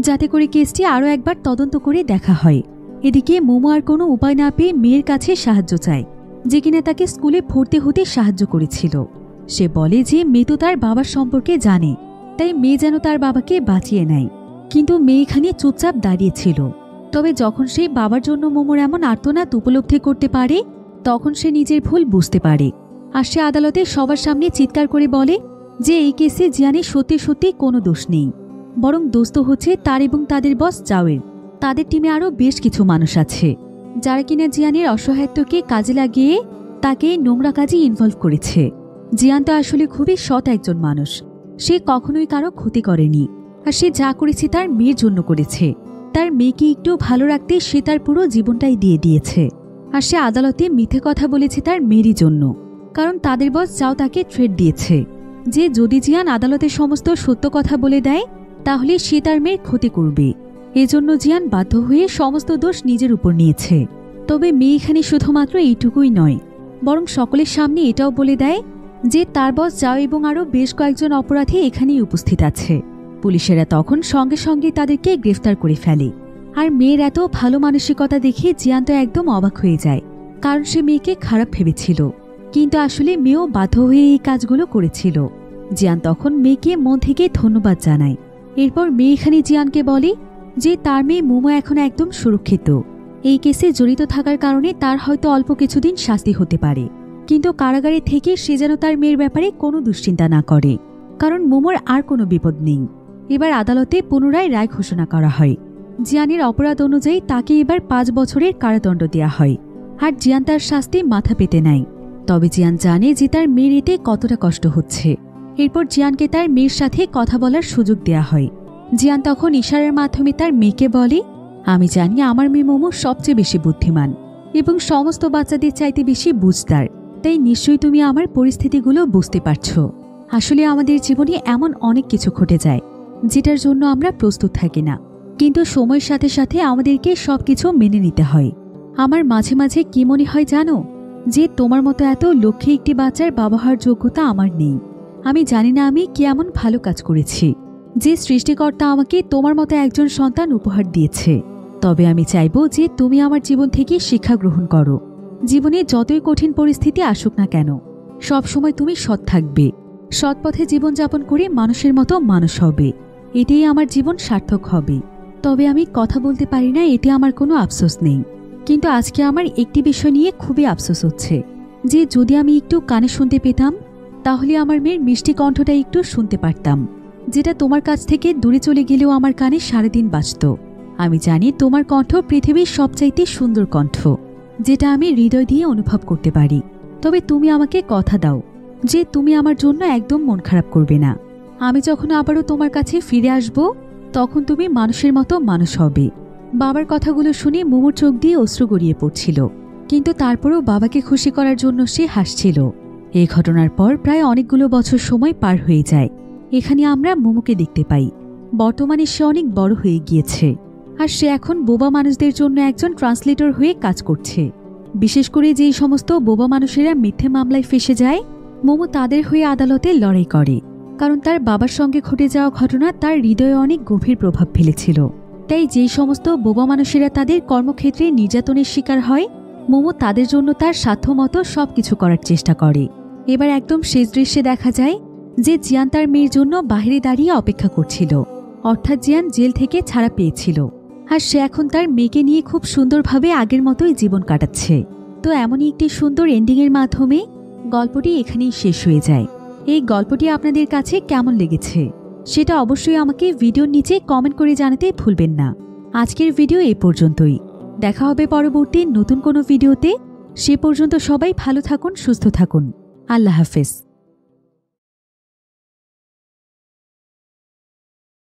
যাতে করে কেসটি আরও একবার তদন্ত করে দেখা হয়। এদিকে মোমো আর কোনো উপায় না পেয়ে মেয়ের কাছে সাহায্য চায়, যে কিনা তাকে স্কুলে ভর্তি হতে সাহায্য করেছিল। সে বলে যে মেয়ে তো তার বাবার সম্পর্কে জানে, তাই মেয়ে যেন তার বাবাকে বাঁচিয়ে নেয়। কিন্তু মেয়ে এখানে চুপচাপ দাঁড়িয়েছিল। তবে যখন সে বাবার জন্য মোমোর এমন আর্তনাদ উপলব্ধি করতে পারে, তখন সে নিজের ভুল বুঝতে পারে। আর সে আদালতে সবার সামনে চিৎকার করে বলে যে এই কেসে জিয়ানের সত্যি সত্যি কোনো দোষ নেই, বরং দোষ তো হচ্ছে তার এবং তাদের বস চাওয়ের। তাদের টিমে আরও বেশ কিছু মানুষ আছে যারা কিনা জিয়ানের অসহায়ত্বকে কাজে লাগিয়ে তাকে নোংরা কাজে ইনভলভ করেছে। জিয়ান তো আসলে খুবই সৎ একজন মানুষ। সে কখনোই কারো ক্ষতি করেনি, আর সে যা করেছে তার মেয়ের জন্য করেছে। তার মেয়েকে একটু ভালো রাখতে সে তার পুরো জীবনটাই দিয়ে দিয়েছে। আর সে আদালতে মিথ্যে কথা বলেছে তার মেয়েরই জন্য, কারণ তাদের বস চাও তাকে থ্রেট দিয়েছে যে যদি জিয়ান আদালতে সমস্ত সত্য কথা বলে দেয় তাহলে সে তার মেয়ের ক্ষতি করবে। এজন্য জিয়ান বাধ্য হয়ে সমস্ত দোষ নিজের উপর নিয়েছে। তবে মেয়ে এখানে শুধুমাত্র এইটুকুই নয়, বরং সকলের সামনে এটাও বলে দেয় যে তার বস চাও এবং আরও বেশ কয়েকজন অপরাধী এখানেই উপস্থিত আছে। পুলিশেরা তখন সঙ্গে সঙ্গে তাদেরকে গ্রেফতার করে ফেলে। আর মেয়ের এত ভালো মানসিকতা দেখে জিয়ান তো একদম অবাক হয়ে যায়, কারণ সে মেয়েকে খারাপ ভেবেছিল। কিন্তু আসলে মেয়েও বাধ্য হয়ে এই কাজগুলো করেছিল। জিয়ান তখন মেয়েকে মন থেকে ধন্যবাদ জানায়। এরপর মেয়ে এখানে জিয়ানকে বলে যে তার মেয়ে মোমো এখন একদম সুরক্ষিত। এই কেসে জড়িত থাকার কারণে তার হয়তো অল্প কিছুদিন শাস্তি হতে পারে, কিন্তু কারাগারে থেকে সে যেন তার মেয়ের ব্যাপারে কোনো দুশ্চিন্তা না করে, কারণ মোমোর আর কোনো বিপদ নেই। এবার আদালতে পুনরায় রায় ঘোষণা করা হয়। জিয়ানের অপরাধ অনুযায়ী তাকে এবার 5 বছরের কারাদণ্ড দেওয়া হয়। আর জিয়ান তার শাস্তি মাথা পেতে নেয়। তবে জিয়ান জানে যে তার মেয়ের এতে কতটা কষ্ট হচ্ছে। এরপর জিয়ানকে তার মেয়ের সাথে কথা বলার সুযোগ দেয়া হয়। জিয়ান তখন ইশারার মাধ্যমে তার মেয়েকে বলে, আমি জানি আমার মেয়ে মোমো সবচেয়ে বেশি বুদ্ধিমান এবং সমস্ত বাচ্চাদের চাইতে বেশি বুঝদার, তাই নিশ্চয়ই তুমি আমার পরিস্থিতিগুলো বুঝতে পারছো। আসলে আমাদের জীবনে এমন অনেক কিছু ঘটে যায় যেটার জন্য আমরা প্রস্তুত থাকি না, কিন্তু সময়ের সাথে সাথে আমাদেরকে সবকিছু মেনে নিতে হয়। আমার মাঝে মাঝে কি মনে হয় জানো, যে তোমার মতো এত লক্ষ্মী একটি বাচ্চার বাবা হওয়ার যোগ্যতা আমার নেই। আমি জানি না আমি কি এমন ভালো কাজ করেছি যে সৃষ্টিকর্তা আমাকে তোমার মতো একজন সন্তান উপহার দিয়েছে। তবে আমি চাইব যে তুমি আমার জীবন থেকে শিক্ষা গ্রহণ করো। জীবনে যতই কঠিন পরিস্থিতি আসুক না কেন, সবসময় তুমি সৎ থাকবে, সৎ পথে জীবনযাপন করে মানুষের মতো মানুষ হবে। এটাই আমার জীবন সার্থক হবে। তবে আমি কথা বলতে পারি না, এতে আমার কোনো আফসোস নেই। কিন্তু আজকে আমার একটি বিষয় নিয়ে খুবই আফসোস হচ্ছে, যে যদি আমি একটু কানে শুনতে পেতাম তাহলে আমার মেয়ের মিষ্টি কণ্ঠটা একটু শুনতে পারতাম, যেটা তোমার কাছ থেকে দূরে চলে গেলেও আমার কানে সারাদিন বাজত। আমি জানি তোমার কণ্ঠ পৃথিবীর সবচাইতে সুন্দর কণ্ঠ, যেটা আমি হৃদয় দিয়ে অনুভব করতে পারি। তবে তুমি আমাকে কথা দাও যে তুমি আমার জন্য একদম মন খারাপ করবে না। আমি যখন আবারও তোমার কাছে ফিরে আসব তখন তুমি মানুষের মতো মানুষ হবে। বাবার কথাগুলো শুনে মোমোর চোখ দিয়ে অশ্রু গড়িয়ে পড়ছিল, কিন্তু তারপরেও বাবাকে খুশি করার জন্য সে হাসছিল। এই ঘটনার পর প্রায় অনেকগুলো বছর সময় পার হয়ে যায়। এখানে আমরা মোমোকে দেখতে পাই। বর্তমানে সে অনেক বড় হয়ে গিয়েছে, আর সে এখন বোবা মানুষদের জন্য একজন ট্রান্সলেটর হয়ে কাজ করছে। বিশেষ করে যেই সমস্ত বোবা মানুষেরা মিথ্যে মামলায় ফেসে যায়, মোমো তাদের হয়ে আদালতে লড়াই করে, কারণ তার বাবার সঙ্গে ঘটে যাওয়া ঘটনা তার হৃদয়ে অনেক গভীর প্রভাব ফেলেছিল। তাই যেই সমস্ত বোবা মানুষেরা তাদের কর্মক্ষেত্রে নির্যাতনের শিকার হয়, মোমো তাদের জন্য তার সাধ্যমতো সবকিছু করার চেষ্টা করে। এবার একদম শেষ দৃশ্যে দেখা যায় যে জিয়ান তার মেয়ের জন্য বাইরে দাঁড়িয়ে অপেক্ষা করছিল, অর্থাৎ জিয়ান জেল থেকে ছাড়া পেয়েছিল, আর সে এখন তার মেয়েকে নিয়ে খুব সুন্দরভাবে আগের মতোই জীবন কাটাচ্ছে। তো এমনই একটি সুন্দর এন্ডিংয়ের মাধ্যমে গল্পটি এখানেই শেষ হয়ে যায়। এই গল্পটি আপনাদের কাছে কেমন লেগেছে সেটা অবশ্যই আমাকে ভিডিওর নিচে কমেন্ট করে জানাতে ভুলবেন না। আজকের ভিডিও এই পর্যন্তই। দেখা হবে পরবর্তী নতুন কোনো ভিডিওতে। সে পর্যন্ত সবাই ভালো থাকুন, সুস্থ থাকুন। আল্লাহ হাফেজ।